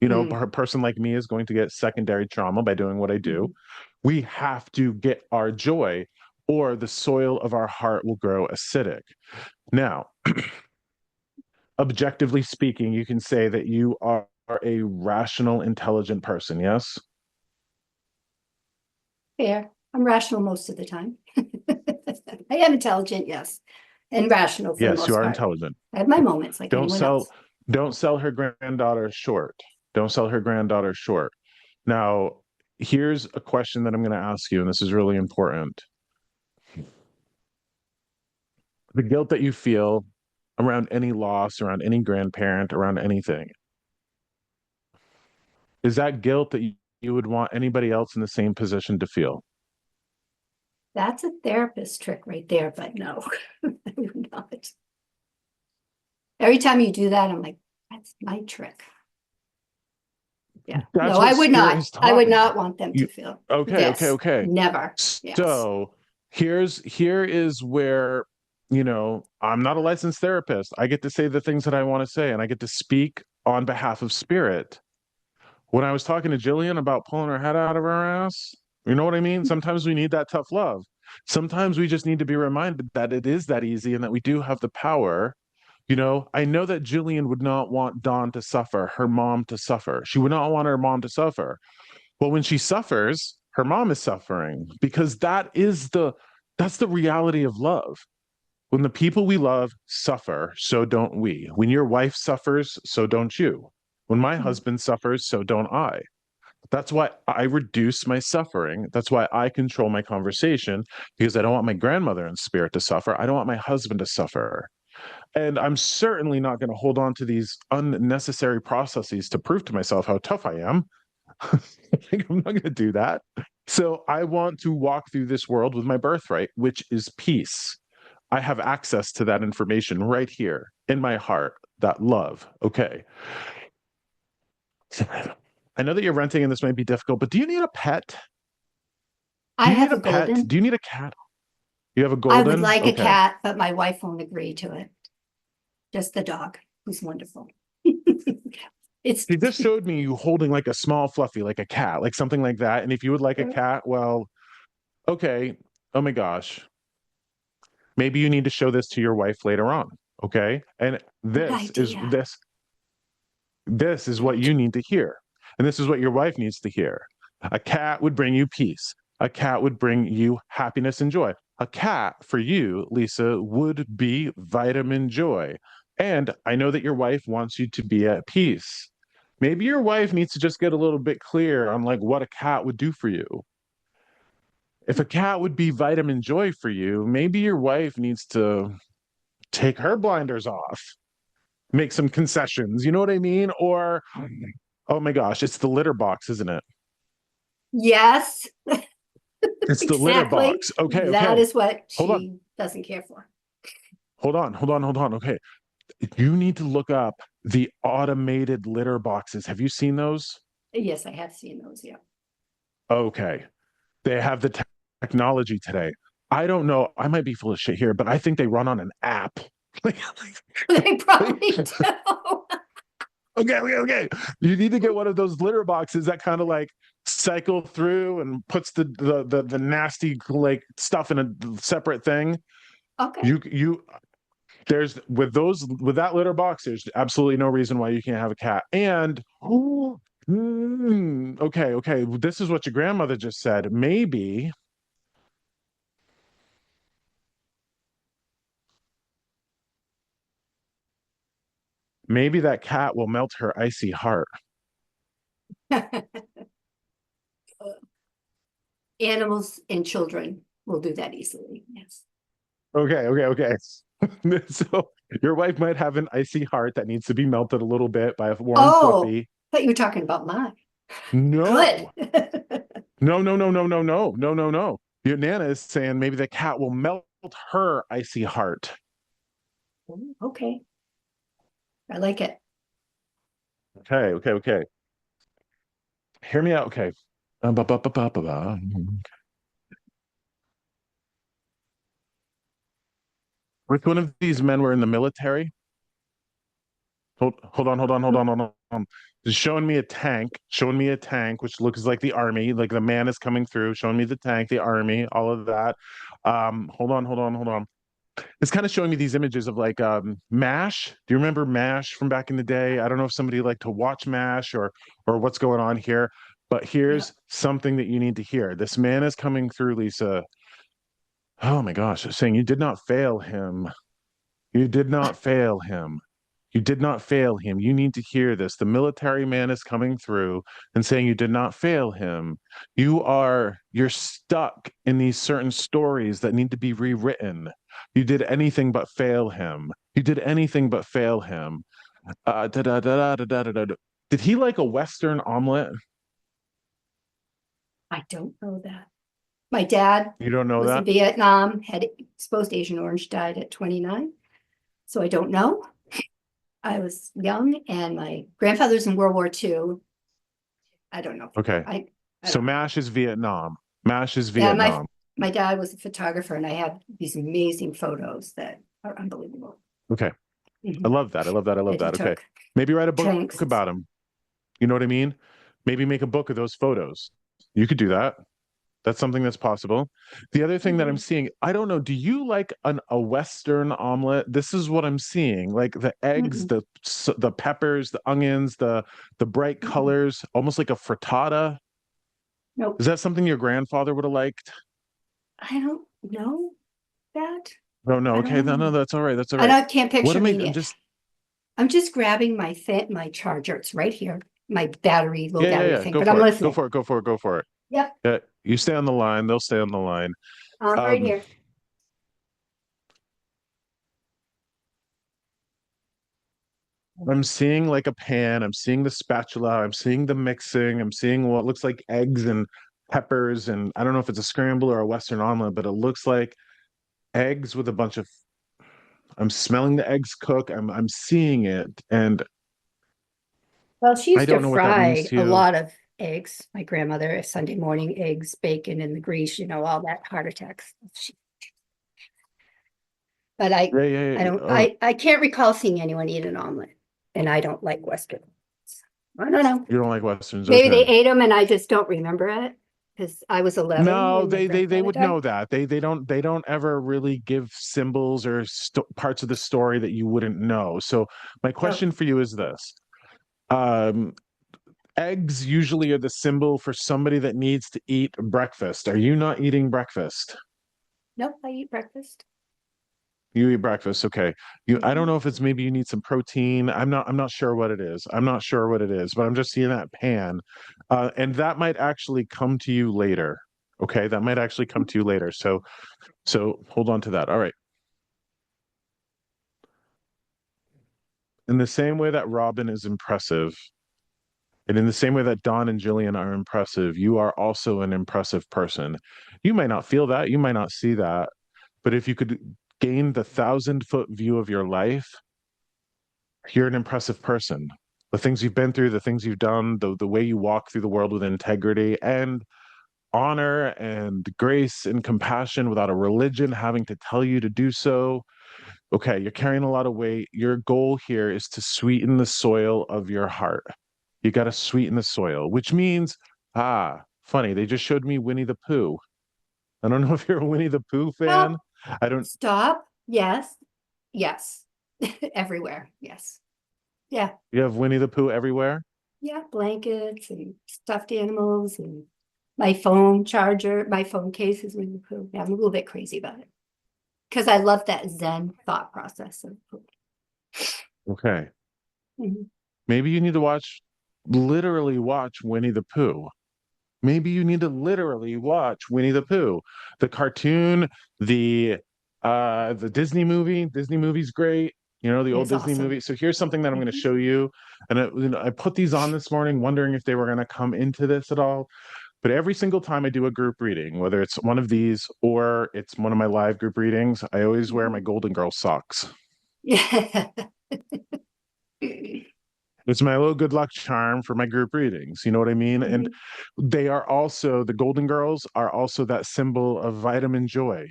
Mm. A person like me is going to get secondary trauma by doing what I do. Mhm. We have to get our joy, or the soil of our heart will grow acidic. Now, objectively speaking, you can say that you are a rational, intelligent person, yes? Fair. I'm rational most of the time. I am intelligent, yes, and rational for the Yes, you most are part. intelligent. I have my moments like Don't anyone sell else. don't sell her granddaughter short. Don't sell her granddaughter short. Now, here's a question that I'm going to ask you, and this is really important. The guilt that you feel around any loss, around any grandparent, around anything. Is that guilt that you would want anybody else in the same position to feel? That's a therapist trick right there, but no, I would not. Every time you do that, I'm like, that's my trick. Yeah, That's no, I what would spirit not. has I taught would me. not want them You to feel okay, this. okay. Never. Yes. So here is where, I'm not a licensed therapist. I get to say the things that I want to say, and I get to speak on behalf of spirit. When I was talking to Jillian about pulling her head out of her ass, you know what I mean? Sometimes we need that tough love. Sometimes we just need to be reminded that it is that easy and that we do have the power. I know that Jillian would not want Dawn to suffer, her mom to suffer. She would not want her mom to suffer. Well, when she suffers, her mom is suffering because that's the reality of love. When the people we love suffer, so don't we. When your wife suffers, so don't you. When my husband suffers, so don't I. That's why I reduce my suffering. That's why I control my conversation, because I don't want my grandmother in spirit to suffer. I don't want my husband to suffer. And I'm certainly not going to hold on to these unnecessary processes to prove to myself how tough I am. I'm not going to do that. So I want to walk through this world with my birthright, which is peace. I have access to that information right here in my heart, that love. Okay. I know that you're renting and this might be difficult, but do you need a pet? I Do you need have a a pet? golden. Do you need a cat? You have a I would golden? like a Okay. cat, but my wife won't agree to it. Just the dog, who's wonderful. It's She just showed me you holding like a small fluffy, like a cat, like something like that. And if you would like a cat, well, okay. Oh my gosh. Maybe you need to show this to your wife later on. Okay. And good this is idea. this is what you need to hear. And this is what your wife needs to hear. A cat would bring you peace. A cat would bring you happiness and joy. A cat for you, Lisa, would be vitamin joy. And I know that your wife wants you to be at peace. Maybe your wife needs to just get a little bit clear on like what a cat would do for you. If a cat would be vitamin joy for you, maybe your wife needs to take her blinders off, make some concessions. You know what I mean? Or, oh my gosh, it's the litter box, isn't it? Yes, It's the litter exactly. box. Okay, That okay. is what Hold on. she doesn't care for. Hold on. Okay. You need to look up the automated litter boxes. Have you seen those? Yes, I have seen those, yeah. Okay. They have the technology today. I don't know. I might be full of shit here, but I think they run on an app. They probably do. Okay. You need to get one of those litter boxes that kind of like cycle through and puts the nasty like stuff in a separate thing. Okay. You there's with that litter box, there's absolutely no reason why you can't have a cat. And okay, this is what your grandmother just said. Maybe that cat will melt her icy heart. Animals and children will do that easily, yes. Okay. So your wife might have an icy heart that needs to be melted a little bit by a warm Oh, fluffy. but you were talking about mine. No. Good. No. Your Nana is saying maybe the cat will melt her icy heart. Okay. I like it. Okay. Hear me out. Okay. Ba-ba-ba-ba-ba-ba. Which one of these men were in the military? Hold on. Just showing me a tank, which looks like the army, like the man is coming through, showing me the tank, the army, all of that. Hold on. It's kind of showing me these images of like MASH. Do you remember MASH from back in the day? I don't know if somebody liked to watch MASH or what's going on here, but Yeah. here's something that you need to hear. This man is coming through, Lisa. Oh my gosh, saying you did not fail him. You did not fail him. You did not fail him. You need to hear this. The military man is coming through and saying you did not fail him. You're stuck in these certain stories that need to be rewritten. You did anything but fail him. You did anything but fail him. Da, da, da, da, da, da, da, da. Did he like a Western omelet? I don't know that. My dad You don't know was in that? Vietnam, had exposed Agent Orange, died at 29. So I don't know. I was young, and my grandfather's in World War II. I don't know. Okay. I So don't know. MASH is Vietnam. MASH is Yeah, Vietnam. my dad was a photographer, and I have these amazing photos that are unbelievable. Okay. I Mhm. love that. I love that. I love That he that. Okay. took. Maybe write a book Thanks. about him. You know what I mean? Maybe make a book of those photos. You could do that. That's something that's possible. The other thing that I'm Mhm. seeing, I don't know, do you like a Western omelet? This is what I'm seeing. Like the eggs, Mm-mm. the peppers, the onions, the bright Mm-mm. colors, almost like a frittata. Nope. Is that something your grandfather would have liked? I don't know that. Oh no, I don't okay, no, no, know. that's all right. That's all And right. I can't What picture am I? me. I'm just I'm just grabbing my charger. It's right here. My battery, low yeah, yeah, battery yeah. thing, Go but I'm for it. Go listening. for it. Go for it. Go for it. Yep, Yeah, you stay on the line. They'll stay on the line. right Um, here. I'm seeing like a pan. I'm seeing the spatula. I'm seeing the mixing. I'm seeing what looks like eggs and peppers. And I don't know if it's a scramble or a Western omelet, but it looks like eggs with a bunch of. I'm smelling the eggs cook. I'm seeing it, and Well, she I used to don't know what that means fry to a you. lot of eggs. My grandmother, Sunday morning eggs, bacon, and the grease, all that heart attacks. But Yeah, yeah, I yeah. don't, Oh, I can't recall seeing anyone eat an omelet, and I don't like Western. I don't know. you don't like Westerns, Maybe okay? they ate them and I just don't remember it because I was 11 No, when my they grandfather would died. know that. They don't ever really give symbols or parts of the story that you wouldn't know. So my Oh, question for you is this. Um, Eggs usually are the symbol for somebody that needs to eat breakfast. Are you not eating breakfast? nope, I eat breakfast. You eat breakfast, okay. I don't Mhm. know if it's maybe you need some protein. I'm not sure what it is. I'm not sure what it is, but I'm just seeing that pan. And that might actually come to you later. Okay, that might actually come to you later. So hold on to that. All right. In the same way that Robin is impressive, and in the same way that Don and Jillian are impressive, you are also an impressive person. You might not feel that, you might not see that, but if you could gain the 1,000-foot view of your life, you're an impressive person. The things you've been through, the things you've done, the way you walk through the world with integrity and honor and grace and compassion without a religion having to tell you to do so. Okay, you're carrying a lot of weight. Your goal here is to sweeten the soil of your heart. You got to sweeten the soil, which means, funny, they just showed me Winnie the Pooh. I don't know if you're a Winnie the Pooh fan. Stop, I don't, stop. Yes, yes. Everywhere. Yes. Yeah. you have Winnie the Pooh everywhere? Yeah. Blankets and stuffed animals and my phone charger, my phone case is Winnie the Pooh. Yeah, I'm a little bit crazy about it because I love that Zen thought process of Pooh. Okay. Mhm. Maybe you need to literally watch Winnie the Pooh. Maybe you need to literally watch Winnie the Pooh, the cartoon, the the Disney movie. Disney movie's great. The old It's Disney awesome. movie. So here's something that I'm going to Mhm. show you. And I put these on this morning, wondering if they were going to come into this at all. But every single time I do a group reading, whether it's one of these or it's one of my live group readings, I always wear my Golden Girl socks. Yeah. It's my little good luck charm for my group readings. You know what I mean? And Mhm. the Golden Girls are also that symbol of vitamin joy.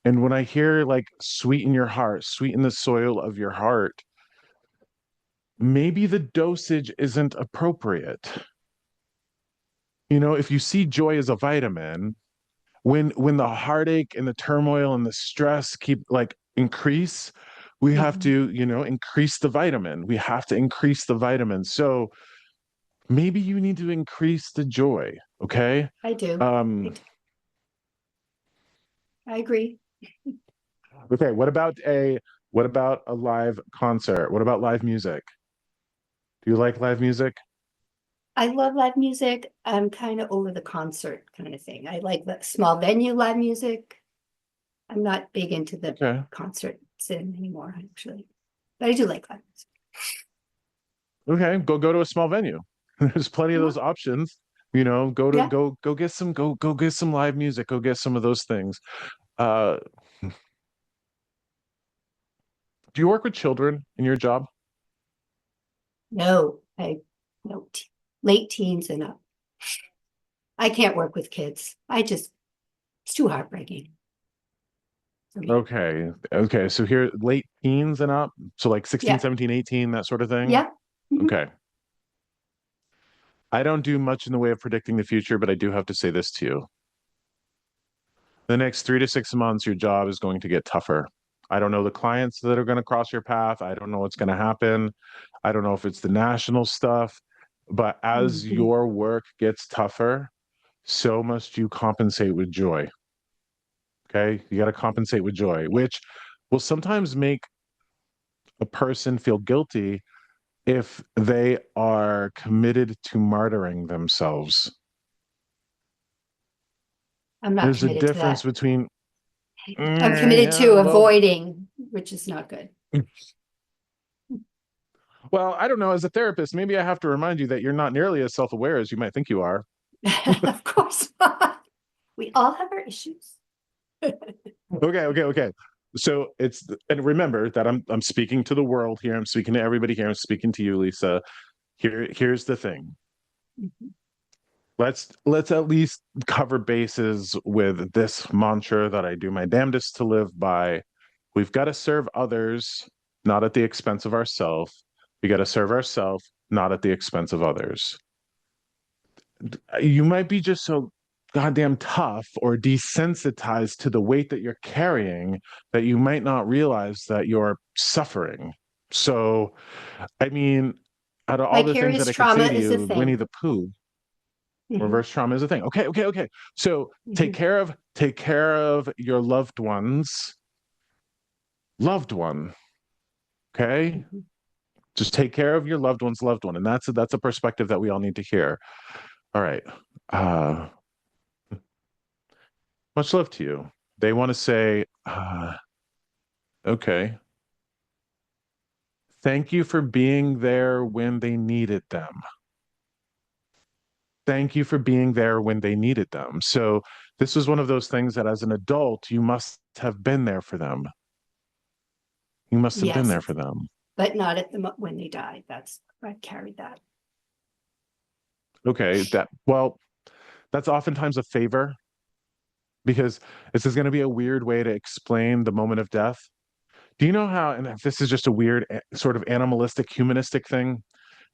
And when I hear like sweeten your heart, sweeten the soil of your heart, maybe the dosage isn't appropriate. If you see joy as a vitamin, when the heartache and the turmoil and the stress keep like increase, we have Mhm. to, increase the vitamin. We have to increase the vitamin. So maybe you need to increase the joy, okay? I do. I Um, do. I agree. okay, what about a live concert? What about live music? Do you like live music? I love live music. I'm kind of over the concert kind of thing. I like the small venue live music. I'm not big into the Okay. concert scene anymore, actually. But I do like live music. Okay, go to a small venue. There's plenty of Yeah. those options. You know, go to Yeah. go get some go get some live music. Go get some of those things. Uh, do you work with children in your job? No, no, late teens and up. I can't work with kids. It's too heartbreaking for me. Okay. Okay. So here, late teens and up. So like 16, Yeah. 17, 18, that sort of thing. Yeah. Mhm. Okay. I don't do much in the way of predicting the future, but I do have to say this to you. The next 3 to 6 months, your job is going to get tougher. I don't know the clients that are going to cross your path. I don't know what's going to happen. I don't know if it's the national stuff, but as Mhm. your work gets tougher, so must you compensate with joy. Okay. You got to compensate with joy, which will sometimes make a person feel guilty if they are committed to martyring themselves. I'm not There's a committed to difference that. between, I'm committed yeah, to well, avoiding, which is not good. well, I don't know. As a therapist, maybe I have to remind you that you're not nearly as self-aware as you might think you are. Of course not. We all have our issues. Okay. So and remember that I'm speaking to the world here. I'm speaking to everybody here. I'm speaking to you, Lisa. Here's the thing. Mhm. Let's at least cover bases with this mantra that I do my damnedest to live by. We've got to serve others, not at the expense of ourselves. We got to serve ourselves, not at the expense of others. You might be just so goddamn tough or desensitized to the weight that you're carrying that you might not realize that you're suffering. So, I mean, out of all the things that Vicarious I could trauma say to is a you, Winnie thing. the Pooh, Mhm. reverse trauma is a thing. Okay. So Mhm. take care of your loved one. Okay. Mhm. Just take care of your loved one. And that's a perspective that we all need to hear. All right. Uh much love to you. They want to say, okay. Thank you for being there when they needed them. Thank you for being there when they needed them. So this was one of those things that as an adult, you must have been there for them. You must have been Yes, there for them. but not at when they died. I carried that. Okay, that's oftentimes a favor because this is going to be a weird way to explain the moment of death. Do you know how, and if this is just a weird sort of animalistic, humanistic thing,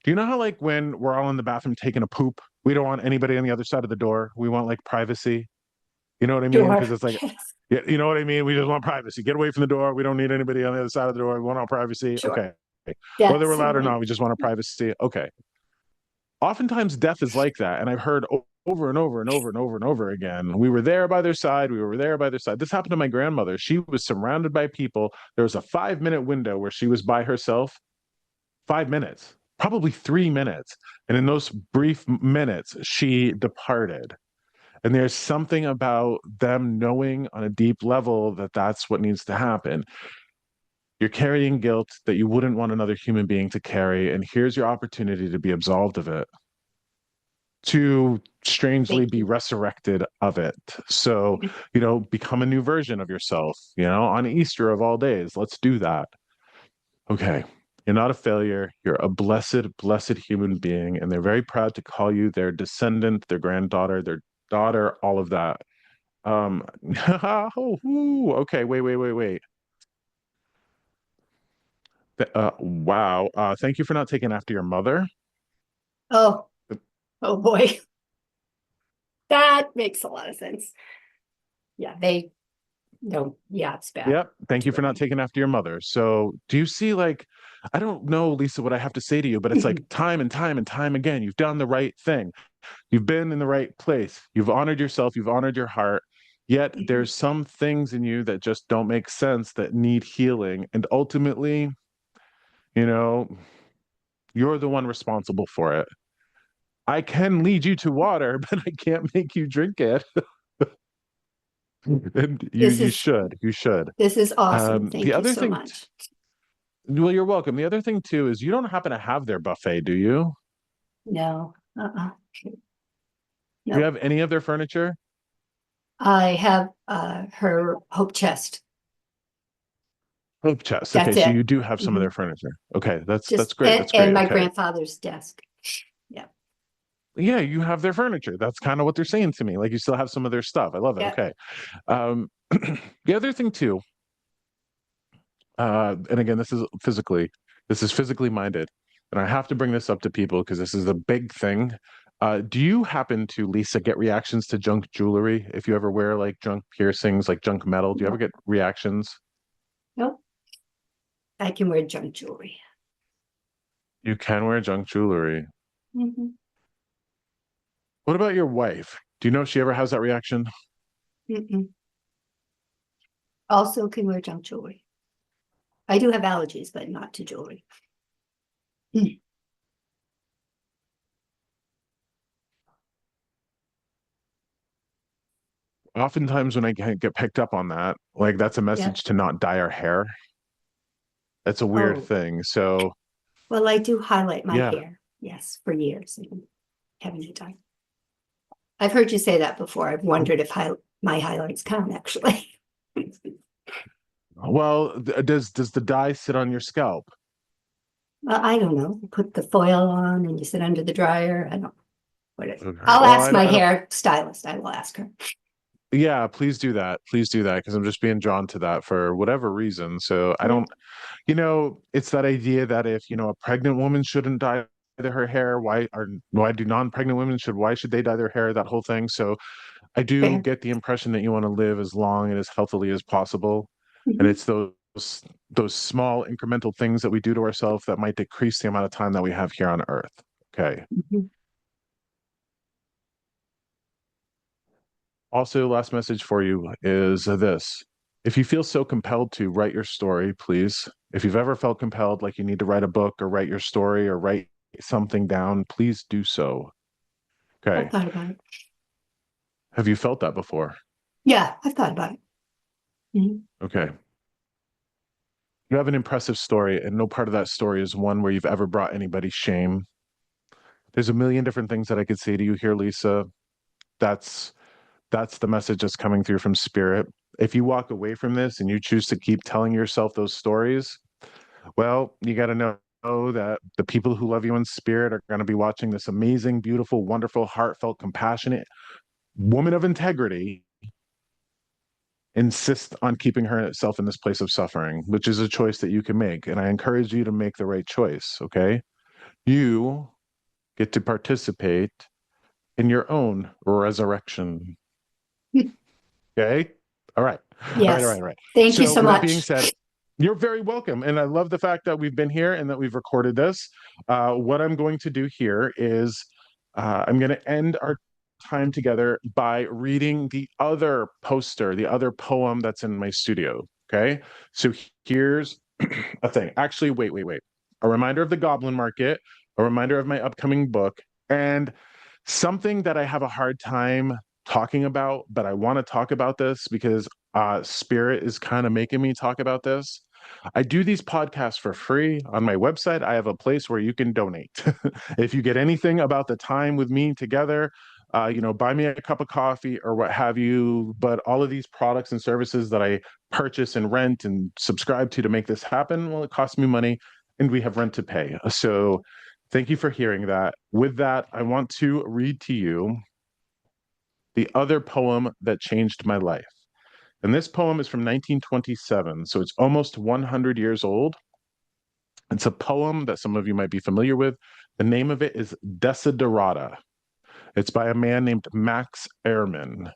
do you know how, like, when we're all in the bathroom taking a poop, we don't want anybody on the other side of the door? We want like privacy. You know what I mean? Sure. Because it's like, Yes. yeah, you know what I mean? We just want privacy. Get away from the door. We don't need anybody on the other side of the door. We want our privacy. Sure. Okay. Whether Death, we're loud or similar. not, we just want our privacy. Okay. Oftentimes death is like that. And I've heard over and over and over and over and over again. We were there by their side. We were there by their side. This happened to my grandmother. She was surrounded by people. There was a 5 minute window where she was by herself. 5 minutes, probably 3 minutes. And in those brief minutes, she departed. And there's something about them knowing on a deep level that that's what needs to happen. You're carrying guilt that you wouldn't want another human being to carry. And here's your opportunity to be absolved of it, to strangely Thank be you. resurrected of it. So, become a new version of yourself, on Easter of all days. Let's do that. Okay. You're not a failure. You're a blessed human being. And they're very proud to call you their descendant, their granddaughter, their daughter, all of that. Oh, okay. Wait. Wow. Thank you for not taking after your mother. Oh, oh boy. That makes a lot of sense. Yeah, no, yeah, it's bad. Yep. Thank you for not Terrible. taking after your mother. So, do you see, like, I don't know, Lisa, what I have to say to you, but it's like time and time and time again, you've done the right thing. You've been in the right place. You've honored yourself. You've honored your heart. Yet there's some things in you that just don't make sense that need healing. And ultimately, you know, you're the one responsible for it. I can lead you to water, but I can't make you drink it. And you This you is should. You should. this is awesome. The Thank you other so thing much. Well, you're welcome. The other thing too is you don't happen to have their buffet, do you? No, Do you no. have any of their furniture? I have her hope chest. Hope chest. Okay, That's so it. you do have some of Mhm. their furniture. Okay, that's Just great. That's and great. my Okay. grandfather's desk. Yeah. Yeah, you have their furniture. That's kind of what they're saying to me. Like you still have some of their stuff. I love it. Yeah. Okay. Um, the other thing too, and again, this is physically minded, and I have to bring this up to people because this is a big thing. Do you happen to, Lisa, get reactions to junk jewelry? If you ever wear like junk piercings, like junk metal, do you ever No, get reactions? no, I can wear junk jewelry. You can wear junk jewelry. Mhm. What about your wife? Do you know if she ever has that reaction? Mm-mm. Also can wear junk jewelry. I do have allergies, but not to jewelry. Mm. Oftentimes when I get picked up on that, like that's a Yeah. message to not dye our hair. That's a weird Oh, thing. So well, I do highlight my yeah. hair. Yes, for years. And haven't had time. I've heard you say that before. I've wondered if my highlights count actually. Well, does the dye sit on your scalp? Well, I don't know. Put the foil on and you sit under the dryer. I don't what it, Okay. I'll Well, ask my I don't. hair stylist. I will ask her. Yeah, please do that. Please do that because I'm just being drawn to that for whatever reason. So I Yeah. don't, it's that idea that if, a pregnant woman shouldn't dye her hair, why do non-pregnant women why should they dye their hair? That whole thing. So I do Fair. get the impression that you want to live as long and as healthily as possible. And Mhm. it's those small incremental things that we do to ourselves that might decrease the amount of time that we have here on Earth. Okay. Mhm. Also, last message for you is this. If you feel so compelled to write your story, please. If you've ever felt compelled, like you need to write a book or write your story or write something down, please do so. I've Okay. thought about it. Have you felt that before? Yeah, I've thought about it. Mhm. Okay. You have an impressive story, and no part of that story is one where you've ever brought anybody shame. There's a million different things that I could say to you here, Lisa. That's that's the message that's coming through from spirit. If you walk away from this and you choose to keep telling yourself those stories, well, you got to know that the people who love you in spirit are going to be watching this amazing, beautiful, wonderful, heartfelt, compassionate woman of integrity insist on keeping herself in this place of suffering, which is a choice that you can make. And I encourage you to make the right choice. Okay. You get to participate in your own resurrection. Okay. All right. All right. All right. Yes. All right. Thank you So, so with that being much. said, you're very welcome. And I love the fact that we've been here and that we've recorded this. What I'm going to do here is I'm going to end our time together by reading the other poster, the other poem that's in my studio. Okay. So, here's a thing. Actually, wait. A reminder of the Goblin Market, a reminder of my upcoming book, and something that I have a hard time talking about, but I want to talk about this because Spirit is kind of making me talk about this. I do these podcasts for free on my website. I have a place where you can donate. If you get anything about the time with me together, buy me a cup of coffee or what have you. But all of these products and services that I purchase and rent and subscribe to make this happen, well, it costs me money and we have rent to pay. So thank you for hearing that. With that, I want to read to you the other poem that changed my life. And this poem is from 1927, so it's almost 100 years old. It's a poem that some of you might be familiar with. The name of it is Desiderata. It's by a man named Max Ehrmann.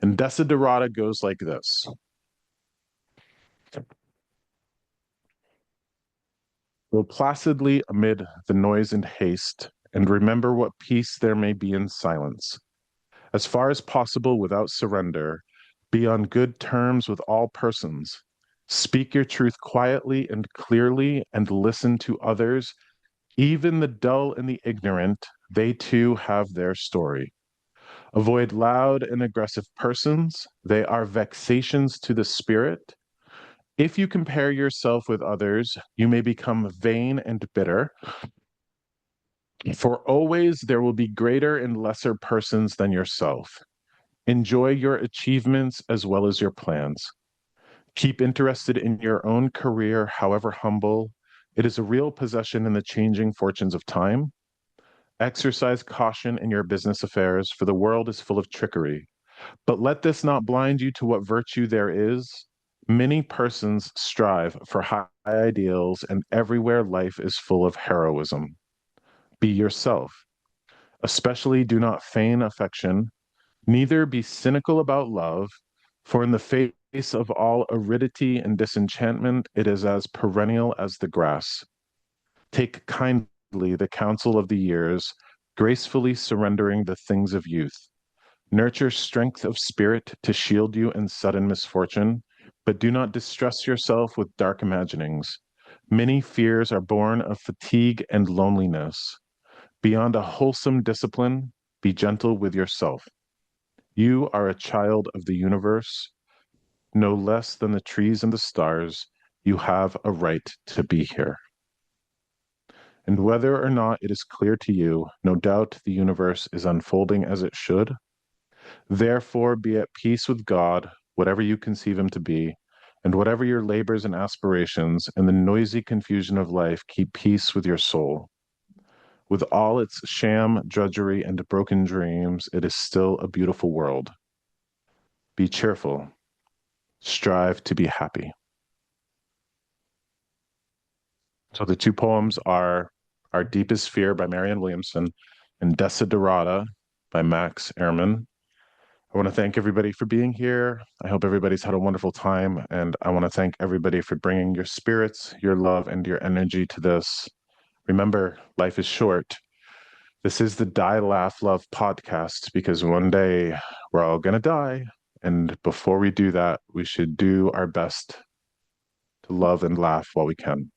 And Desiderata goes like this. Go placidly amid the noise and haste, and remember what peace there may be in silence. As far as possible without surrender, be on good terms with all persons. Speak your truth quietly and clearly, and listen to others, even the dull and the ignorant. They too have their story. Avoid loud and aggressive persons. They are vexations to the spirit. If you compare yourself with others, you may become vain and bitter. For always there will be greater and lesser persons than yourself. Enjoy your achievements as well as your plans. Keep interested in your own career, however humble. It is a real possession in the changing fortunes of time. Exercise caution in your business affairs, for the world is full of trickery. But let this not blind you to what virtue there is. Many persons strive for high ideals, and everywhere life is full of heroism. Be yourself. Especially do not feign affection, neither be cynical about love, for in the face of all aridity and disenchantment, it is as perennial as the grass. Take kindly the counsel of the years, gracefully surrendering the things of youth. Nurture strength of spirit to shield you in sudden misfortune, but do not distress yourself with dark imaginings. Many fears are born of fatigue and loneliness. Beyond a wholesome discipline, be gentle with yourself. You are a child of the universe, no less than the trees and the stars. You have a right to be here. And whether or not it is clear to you, no doubt the universe is unfolding as it should. Therefore, be at peace with God, whatever you conceive him to be, and whatever your labors and aspirations, in the noisy confusion of life, keep peace with your soul. With all its sham, drudgery, and broken dreams, it is still a beautiful world. Be cheerful. Strive to be happy. So the two poems are Our Deepest Fear by Marianne Williamson and Desiderata by Max Ehrman. I want to thank everybody for being here. I hope everybody's had a wonderful time, and I want to thank everybody for bringing your spirits, your love, and your energy to this. Remember, life is short. This is the Die, Laugh, Love podcast, because one day we're all going to die. And before we do that, we should do our best to love and laugh while we can.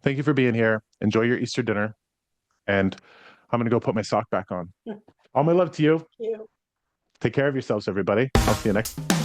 Thank you for being here. Enjoy your Easter dinner. And I'm going to go put my sock back on. All my love to you. You. Take care of yourselves, everybody. I'll see you next.